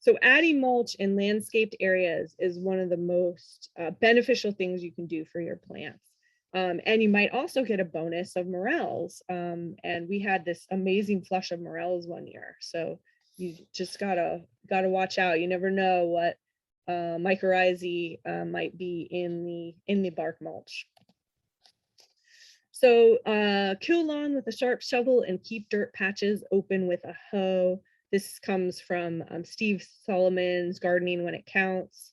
So adding mulch in landscaped areas is one of the most beneficial things you can do for your plants. And you might also get a bonus of morels. And we had this amazing flush of morels one year. So you just gotta watch out. You never know what mycorrhizae might be in the bark mulch. So kill lawn with a sharp shovel and keep dirt patches open with a hoe. This comes from Steve Solomon's Gardening When It Counts.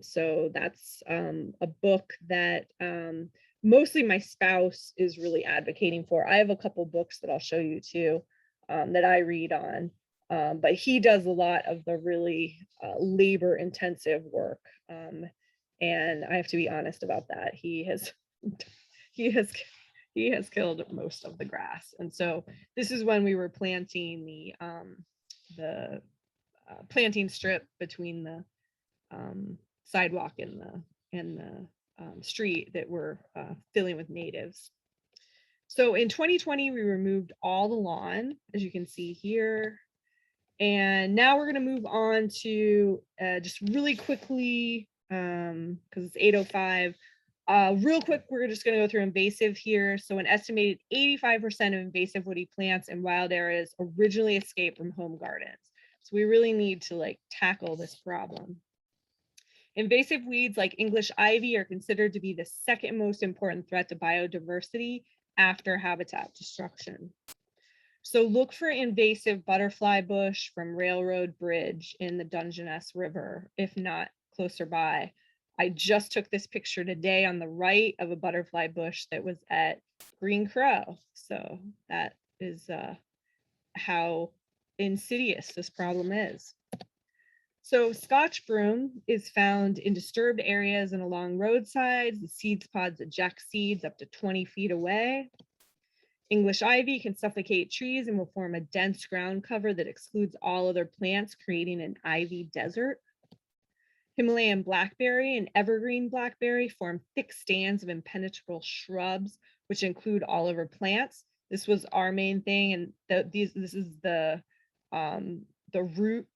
So that's a book that mostly my spouse is really advocating for. I have a couple books that I'll show you too that I read on. But he does a lot of the really labor intensive work. And I have to be honest about that. He has killed most of the grass. And so this is when we were planting the planting strip between the sidewalk and the street that we're filling with natives. So in 2020, we removed all the lawn, as you can see here. And now we're going to move on to just really quickly, because it's 8:05. Real quick, we're just going to go through invasive here. So an estimated 85% of invasive woody plants in wild areas originally escaped from home gardens. So we really need to like tackle this problem. Invasive weeds like English ivy are considered to be the second most important threat to biodiversity after habitat destruction. So look for invasive butterfly bush from Railroad Bridge in the Dungeness River, if not closer by. I just took this picture today on the right of a butterfly bush that was at Green Crow. So that is how insidious this problem is. So Scotch broom is found in disturbed areas and along roadsides. The seeds pods eject seeds up to 20 feet away. English ivy can suffocate trees and will form a dense ground cover that excludes all other plants, creating an ivy desert. Himalayan blackberry and evergreen blackberry form thick stands of impenetrable shrubs, which include all over plants. This was our main thing, and this is the root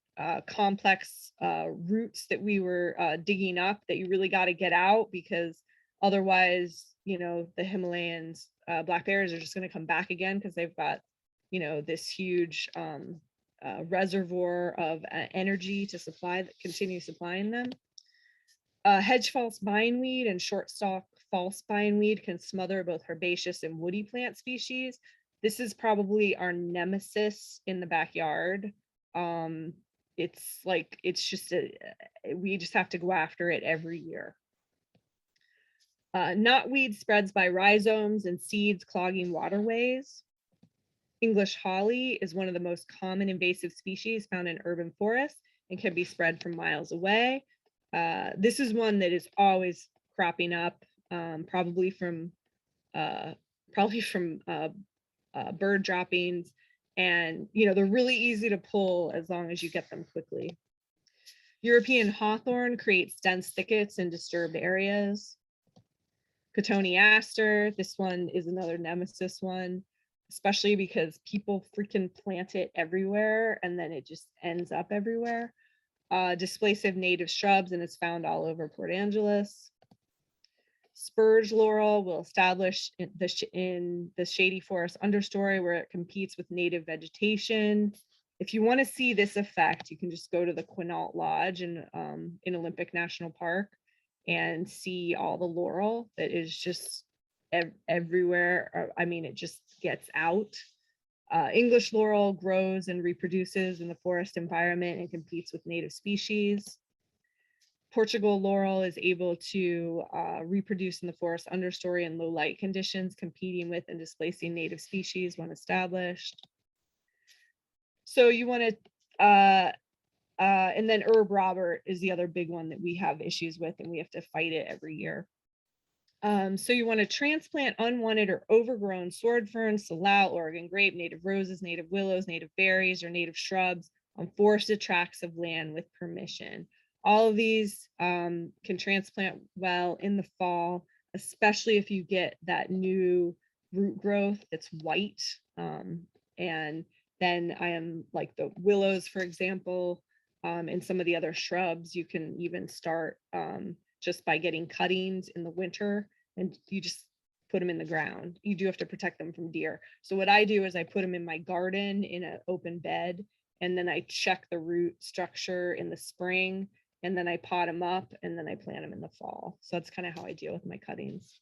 complex roots that we were digging up that you really got to get out, because otherwise, the Himalayans, black bears are just going to come back again, because they've got, this huge reservoir of energy to continue supplying them. Hedge false bindweed and short stalk false bindweed can smother both herbaceous and woody plant species. This is probably our nemesis in the backyard. It's just we just have to go after it every year. Knotweed spreads by rhizomes and seeds clogging waterways. English holly is one of the most common invasive species found in urban forests and can be spread from miles away. This is one that is always cropping up, probably from bird droppings, and they're really easy to pull as long as you get them quickly. European hawthorn creates dense thickets in disturbed areas. Cotoneaster, this one is another nemesis one, especially because people freaking plant it everywhere and then it just ends up everywhere. Displacive native shrubs, and it's found all over Port Angeles. Spurge laurel will establish in the shady forest understory where it competes with native vegetation. If you want to see this effect, you can just go to the Quinault Lodge in Olympic National Park and see all the laurel that is just everywhere. I mean, it just gets out. English laurel grows and reproduces in the forest environment and competes with native species. Portugal laurel is able to reproduce in the forest understory in low light conditions, competing with and displacing native species when established. So you want to, and then herb Robert is the other big one that we have issues with, and we have to fight it every year. So you want to transplant unwanted or overgrown sword ferns, salal, Oregon grape, native roses, native willows, native berries, or native shrubs on forested tracts of land with permission. All of these can transplant well in the fall, especially if you get that new root growth that's white. And then I am like the willows, for example, and some of the other shrubs, you can even start just by getting cuttings in the winter, and you just put them in the ground. You do have to protect them from deer. So what I do is I put them in my garden in an open bed, and then I check the root structure in the spring, and then I pot them up, and then I plant them in the fall. So that's kind of how I deal with my cuttings.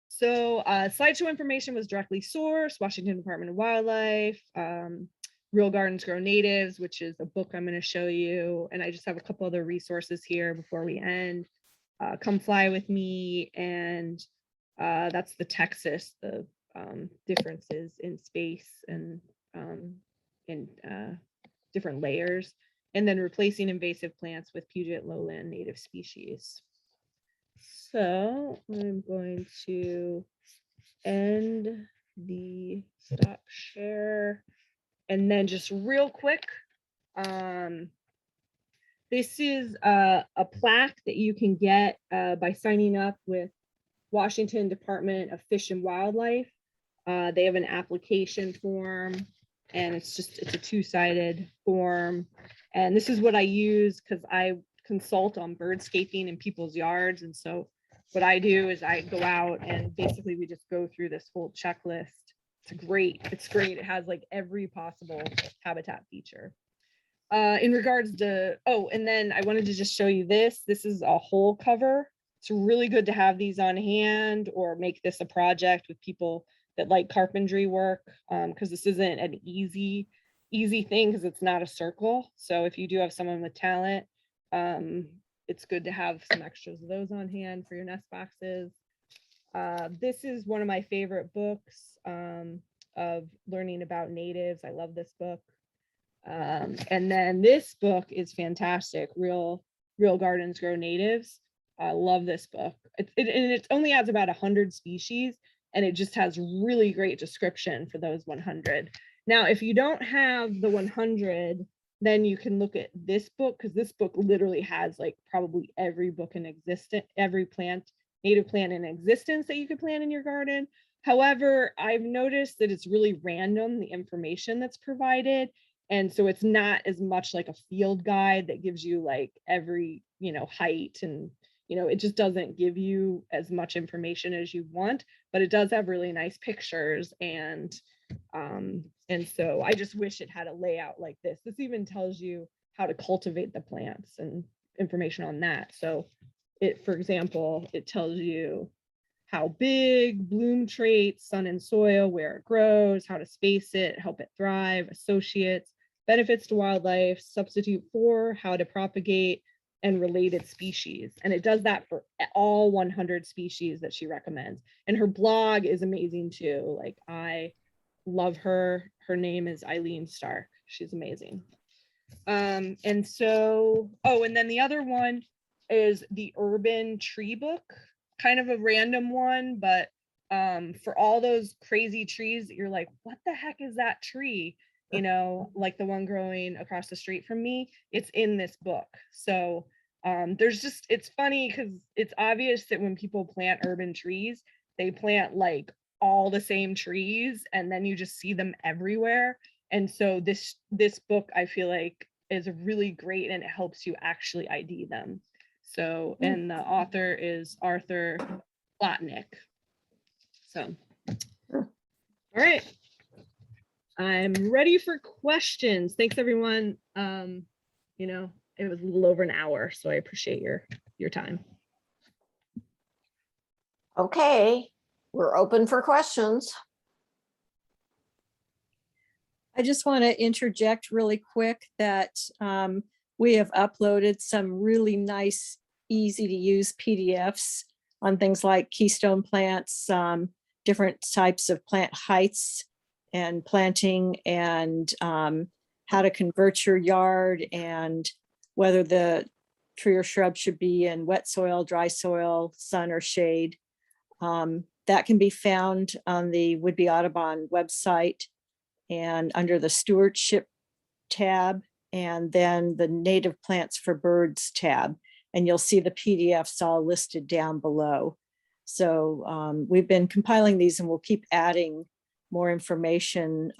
So slideshow information was directly sourced, Washington Department of Wildlife, Real Gardens Grow Natives, which is a book I'm going to show you. And I just have a couple other resources here before we end. Come Fly With Me, and that's the Texas, the differences in space and in different layers, and then replacing invasive plants with Puget lowland native species. So I'm going to end the stop share, and then just real quick, this is a plaque that you can get by signing up with Washington Department of Fish and Wildlife. They have an application form, and it's a two-sided form. And this is what I use because I consult on birdscaping in people's yards. And so what I do is I go out and basically we just go through this whole checklist. It's great. It has like every possible habitat feature. In regards to, and then I wanted to just show you this. This is a whole cover. It's really good to have these on hand or make this a project with people that like carpentry work, because this isn't an easy thing because it's not a circle. So if you do have someone with talent, it's good to have some extras of those on hand for your nest boxes. This is one of my favorite books of learning about natives. I love this book. And then this book is fantastic, Real Gardens Grow Natives. I love this book. It only has about 100 species, and it just has really great description for those 100. Now, if you don't have the 100, then you can look at this book, because this book literally has like probably every book in existence, every native plant in existence that you could plant in your garden. However, I've noticed that it's really random, the information that's provided. And so it's not as much like a field guide that gives you like every, height, and, it just doesn't give you as much information as you want, but it does have really nice pictures. And so I just wish it had a layout like this. This even tells you how to cultivate the plants and information on that. So for example, it tells you how big, bloom traits, sun and soil, where it grows, how to space it, help it thrive, associates, benefits to wildlife, substitute for, how to propagate, and related species. And it does that for all 100 species that she recommends. And her blog is amazing too. Like, I love her. Her name is Eileen Stark. She's amazing. And so, and then the other one is the Urban Tree Book, kind of a random one, but for all those crazy trees that you're like, what the heck is that tree? Like the one growing across the street from me, it's in this book. So it's funny because it's obvious that when people plant urban trees, they plant like all the same trees, and then you just see them everywhere. And so this book, I feel like, is really great, and it helps you actually ID them. So, and the author is Arthur Plotnick. So, all right. I'm ready for questions. Thanks, everyone. It was a little over an hour, so I appreciate your time. Okay, we're open for questions. I just want to interject really quick that we have uploaded some really nice, easy to use PDFs on things like keystone plants, different types of plant heights and planting, and how to convert your yard, and whether the tree or shrub should be in wet soil, dry soil, sun or shade. That can be found on the Whidbey Audubon website and under the stewardship tab, and then the native plants for birds tab. And you'll see the PDFs all listed down below. So we've been compiling these, and we'll keep adding more information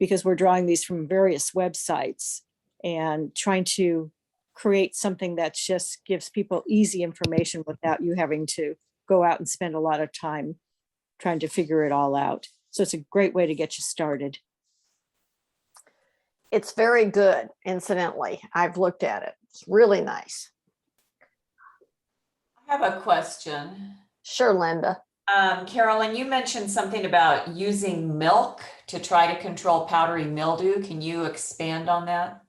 because we're drawing these from various websites and trying to create something that just gives people easy information without you having to go out and spend a lot of time trying to figure it all out. So it's a great way to get you started. It's very good, incidentally. I've looked at it. It's really nice. I have a question. Sure, Linda. Carolyn, you mentioned something about using milk to try to control powdery mildew. Can you expand on that?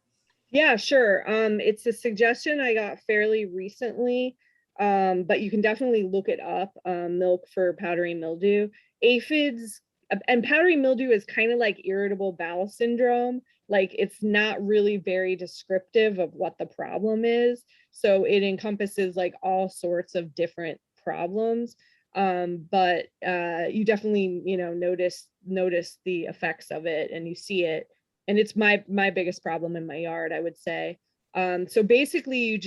Yeah, sure. It's a suggestion I got fairly recently, but you can definitely look it up, milk for powdery mildew. Aphids and powdery mildew is kind of like irritable bowel syndrome. Like, it's not really very descriptive of what the problem is. So it encompasses like all sorts of different problems. But you definitely, notice the effects of it, and you see it. And it's my biggest problem in my yard, I would say. So basically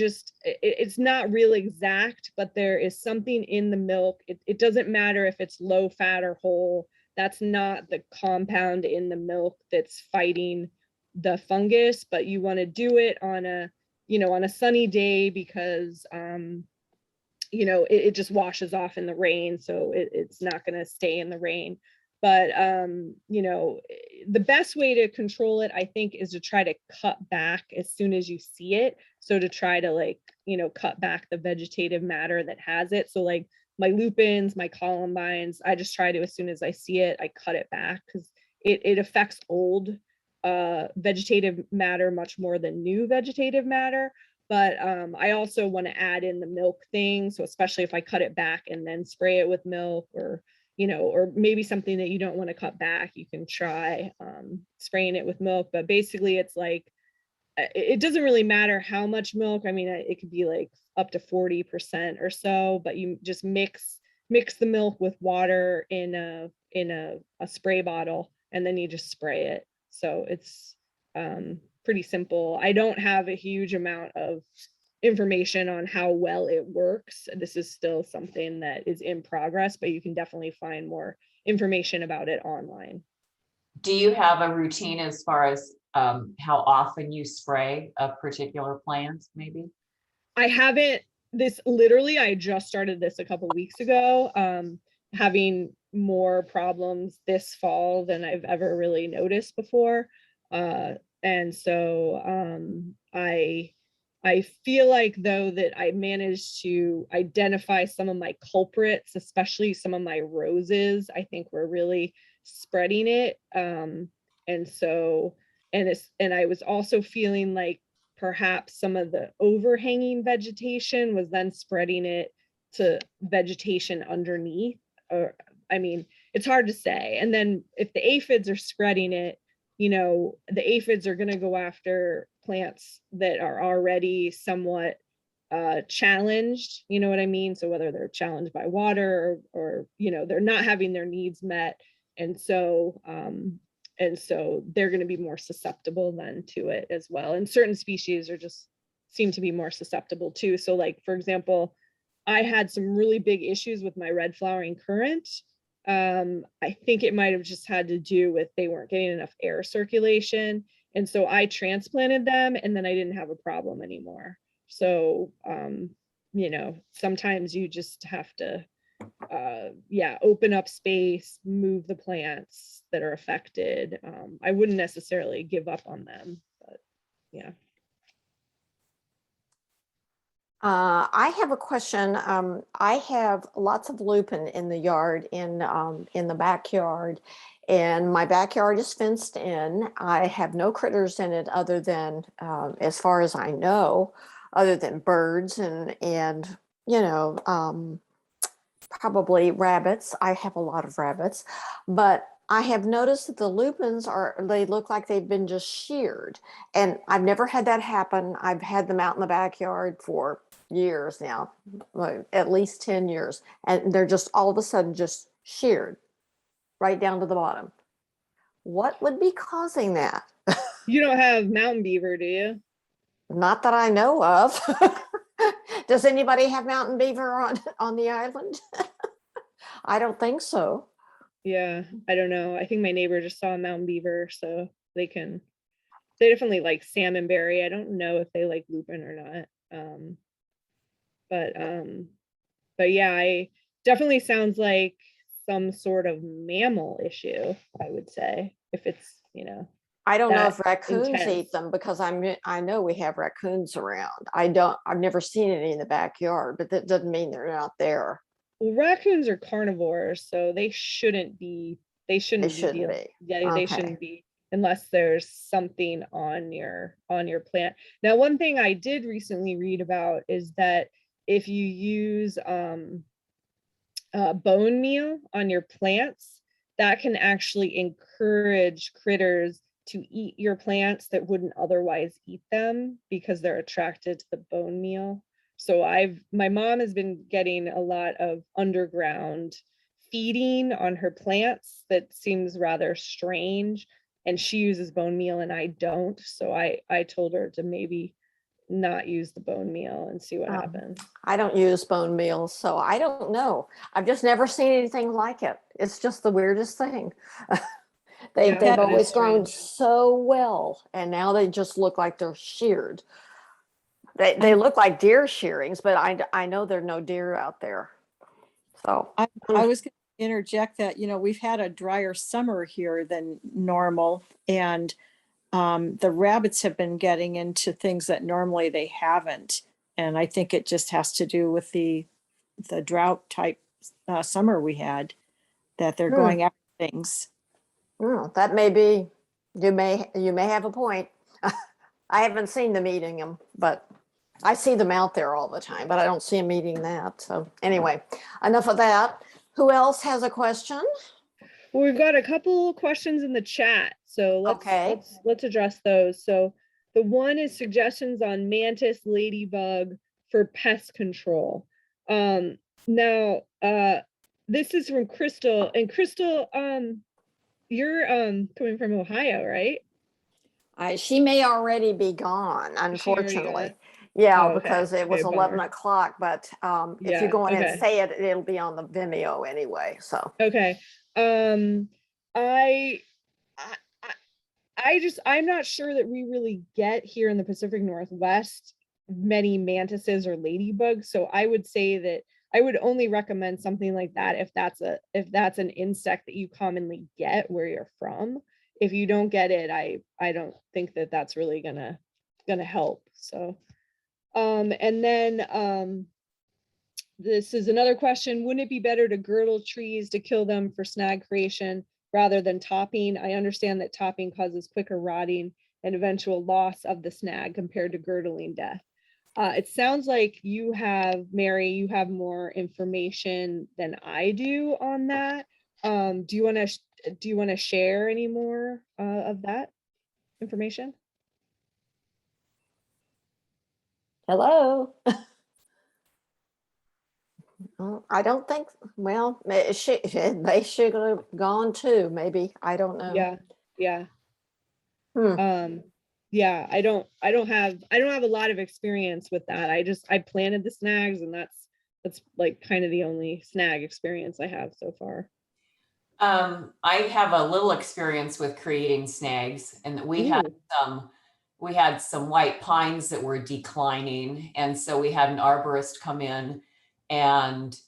it's not real exact, but there is something in the milk. It doesn't matter if it's low fat or whole. That's not the compound in the milk that's fighting the fungus, but you want to do it on a sunny day because, it just washes off in the rain. So it's not going to stay in the rain. But, the best way to control it, I think, is to try to cut back as soon as you see it. So to try to cut back the vegetative matter that has it. So like my lupins, my columbines, I just try to, as soon as I see it, I cut it back because it affects old vegetative matter much more than new vegetative matter. But I also want to add in the milk thing. So especially if I cut it back and then spray it with milk, or maybe something that you don't want to cut back, you can try spraying it with milk. But basically it's like, it doesn't really matter how much milk. I mean, it could be like up to 40% or so, but you just mix the milk with water in a spray bottle, and then you just spray it. So it's pretty simple. I don't have a huge amount of information on how well it works. This is still something that is in progress, but you can definitely find more information about it online. Do you have a routine as far as how often you spray a particular plant, maybe? I haven't, I just started this a couple weeks ago, having more problems this fall than I've ever really noticed before. And so I feel like, though, that I managed to identify some of my culprits, especially some of my roses. I think we're really spreading it. And so, and I was also feeling like perhaps some of the overhanging vegetation was then spreading it to vegetation underneath. Or, I mean, it's hard to say. And then if the aphids are spreading it, the aphids are going to go after plants that are already somewhat challenged, you know what I mean? So whether they're challenged by water or they're not having their needs met. And so they're going to be more susceptible then to it as well. And certain species seem to be more susceptible too. So like, for example, I had some really big issues with my red flowering currant. I think it might have just had to do with they weren't getting enough air circulation. And so I transplanted them, and then I didn't have a problem anymore. So, sometimes you just have to, open up space, move the plants that are affected. I wouldn't necessarily give up on them, but yeah. I have a question. I have lots of lupin in the yard, in the backyard, and my backyard is fenced in. I have no critters in it other than, as far as I know, other than birds and probably rabbits. I have a lot of rabbits, but I have noticed that the lupins they look like they've been just sheared, and I've never had that happen. I've had them out in the backyard for years now, at least 10 years, and they're just all of a sudden just sheared right down to the bottom. What would be causing that? You don't have mountain beaver, do you? Not that I know of. Does anybody have mountain beaver on the island? I don't think so. Yeah, I don't know. I think my neighbor just saw a mountain beaver, so they definitely like salmonberry. I don't know if they like lupin or not. But yeah, I definitely sounds like some sort of mammal issue, I would say, if it's, I don't know that if raccoons intense. eat them, because I know we have raccoons around. I've never seen any in the backyard, but that doesn't mean they're not there. Well, raccoons are carnivores, so they shouldn't be They shouldn't dealing- be. Yeah, they Okay. shouldn't be, unless there's something on your plant. Now, one thing I did recently read about is that if you use bone meal on your plants, that can actually encourage critters to eat your plants that wouldn't otherwise eat them, because they're attracted to the bone meal. So my mom has been getting a lot of underground feeding on her plants that seems rather strange, and she uses bone meal and I don't. So I told her to maybe not use the bone meal and see what happens. I don't use bone meal, so I don't know. I've just never seen anything like it. It's just the weirdest thing. They've that is always grown strange. so well, and now they just look like they're sheared. They look like deer shearings, but I know there are no deer out there. So I was going to interject that, we've had a drier summer here than normal, and the rabbits have been getting into things that normally they haven't. And I think it just has to do with the drought type summer we had, that they're going after things. that may be, you may have a point. I haven't seen them eating them, but I see them out there all the time, but I don't see them eating that. So anyway, enough of that. Who else has a question? Well, we've got a couple questions in the chat, so let's address those. So the one is suggestions on mantis ladybug for pest control. Now this is from Crystal, and Crystal, you're coming from Ohio, right? She may already be gone, unfortunately. Yeah, Oh, okay. because it was Okay, 11 bummer. o'clock, but if Yeah, you go in okay. and say it, it'll be on the Vimeo anyway. So Okay. I I'm not sure that we really get here in the Pacific Northwest many mantises or ladybugs. So I would say that I would only recommend something like that if that's an insect that you commonly get where you're from. If you don't get it, I don't think that that's really gonna help. So and then this is another question. Wouldn't it be better to girdle trees to kill them for snag creation rather than topping? I understand that topping causes quicker rotting and eventual loss of the snag compared to girdling death. It sounds like you have, Mary, you have more information than I do on that. Do you want to share any more of that information? Hello. I don't think, well, they should have gone too, maybe. I don't know. Yeah, yeah. Hmm. Yeah, I don't have a lot of experience with that. I planted the snags, and that's like kind of the only snag experience I have so far. I have a little experience with creating snags, and we had Ooh. some white pines that were declining, and so we had an arborist come in, and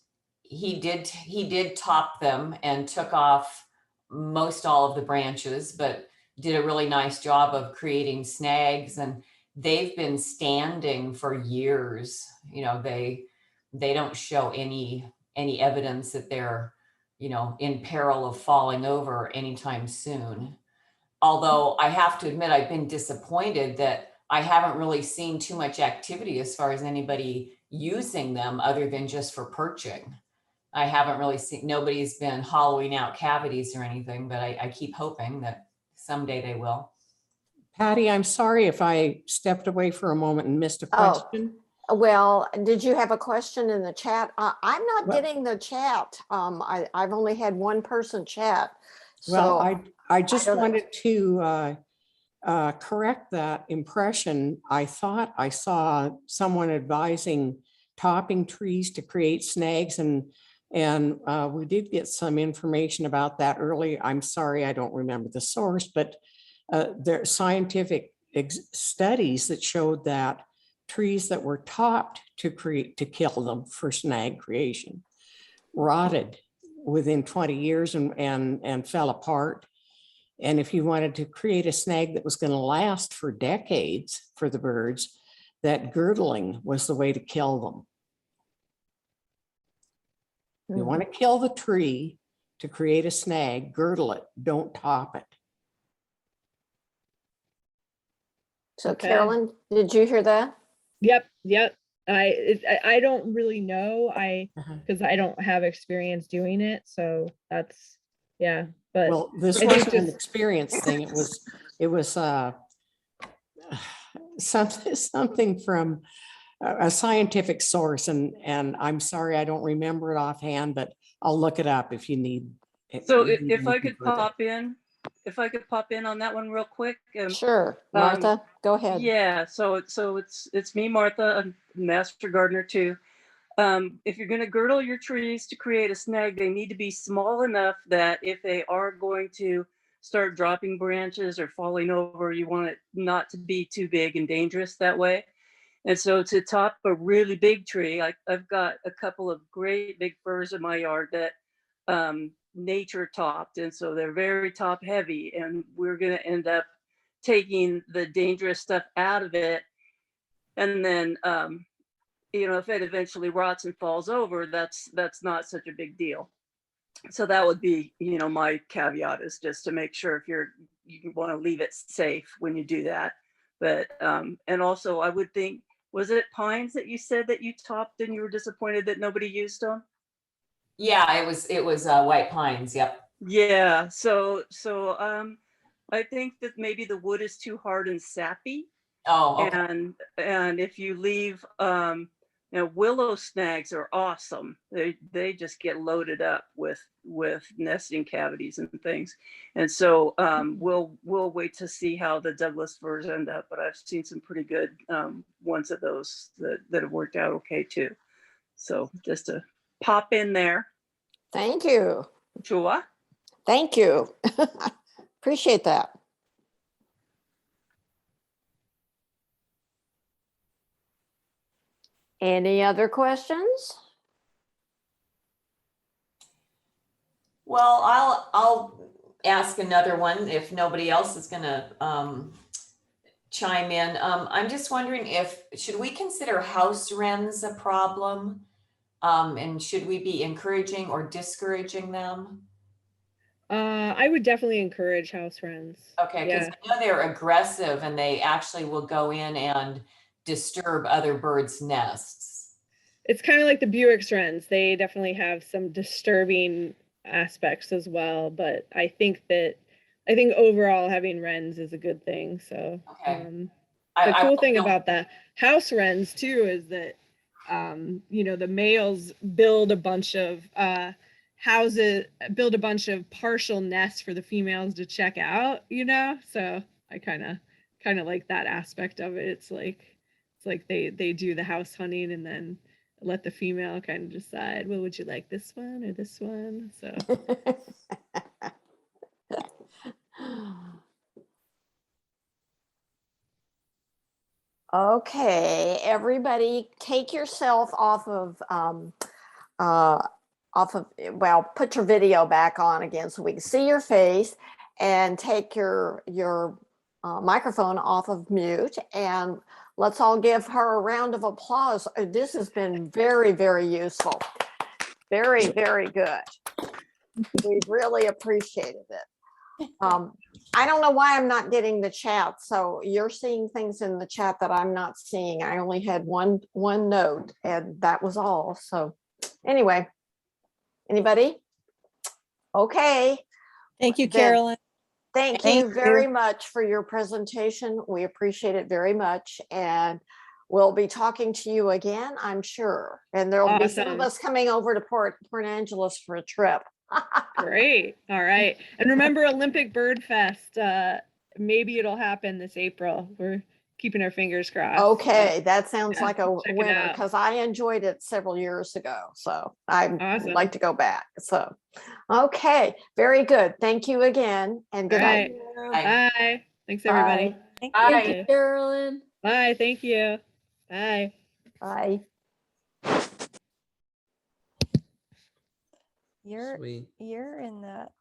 he did top them and took off most all of the branches, but did a really nice job of creating snags, and they've been standing for years. You know, they don't show any evidence that they're, you know, in peril of falling over anytime soon. Although I have to admit, I've been disappointed that I haven't really seen too much activity as far as anybody using them other than just for perching. I haven't really seen, nobody's been hollowing out cavities or anything, but I keep hoping that someday they will. Patty, I'm sorry if I stepped away for a moment and missed a Oh. question. Well, did you have a question in the chat? I'm not Well- getting the chat. I've only had one person chat. Well, So I just don't know. wanted to correct that impression. I thought I saw someone advising topping trees to create snags, and we did get some information about that early. I'm sorry, I don't remember the source, but there are scientific studies that showed that trees that were topped to kill them for snag creation rotted within 20 years and fell apart. And if you wanted to create a snag that was going to last for decades for the birds, that girdling was the way to kill them. You want to kill the tree to create a snag, girdle it, don't top it. So Okay. Carolyn, did you hear that? Yep. I don't really know. Uh-huh. Because I don't have experience doing it. So that's, yeah. But Well, this I think wasn't an just- experience thing. It was something from a scientific source, and I'm sorry I don't remember it offhand, but I'll look it up if you need. So you need if I anything could further. pop in on that one real quick. Sure, Martha, go ahead. Yeah, so it's me, Martha, I'm a master gardener too. If you're going to girdle your trees to create a snag, they need to be small enough that if they are going to start dropping branches or falling over, you want it not to be too big and dangerous that way. And so to top a really big tree, I've got a couple of great big firs in my yard that nature topped, and so they're very top heavy, and we're going to end up taking the dangerous stuff out of it. And then you know, if it eventually rots and falls over, that's not such a big deal. So that would be, you know, my caveat is just to make sure if you want to leave it safe when you do that. But and also I would think, was it pines that you said that you topped and you were disappointed that nobody used them? Yeah, it was white pines. Yep. Yeah. So I think that maybe the wood is too hard and sappy. Oh, okay. And if you leave you know, willow snags are awesome. They just get loaded up with nesting cavities and things. And so we'll wait to see how the Douglas firs end up, but I've seen some pretty good ones of those that have worked out okay too. So just to pop in there. Thank you. Sure. Thank you. Appreciate that. Any other questions? Well, I'll ask another one if nobody else is gonna chime in. I'm just wondering should we consider house wrens a problem? And should we be encouraging or discouraging them? I would definitely encourage house wrens. Okay, because I know they're aggressive and they actually will go in and disturb other birds' nests. It's kind of like the Buick's wrens. They definitely have some disturbing aspects as well, but I think overall having wrens is a good thing. So Okay. the I cool won't thing feel- about the house wrens too is that the males build a bunch of build a bunch of partial nests for the females to check out, so I kind of like that aspect of it. It's like they do the house hunting and then let the female kind of decide, well, would you like this one or this one? So Okay, everybody take yourself well, put your video back on again so we can see your face, and take your microphone off of mute, and let's all give her a round of applause. This has been very, very useful. Very, very good. We really appreciated it. I don't know why I'm not getting the chat. So you're seeing things in the chat that I'm not seeing. I only had one note, and that was all. So anyway, anybody? Okay. Thank you, Then- Carolyn. Thank Thank you very much for your presentation. We appreciate it very much. And we'll be talking to you again, I'm sure. And there'll be some of Awesome. us coming over to Port Angeles for a trip. great. All right. And remember Olympic Bird Fest. Maybe it'll happen this April. We're keeping our fingers crossed. Okay, that sounds Yeah, like a check it winner out. because I enjoyed it several years ago. So I Awesome. would like to go back. So, okay, very good. Thank you again, and good All night. right. Bye. Thanks, everybody. Thank Bye. you, Carolyn. Bye. Thank you. Bye. Bye. You're Sweet. you're in that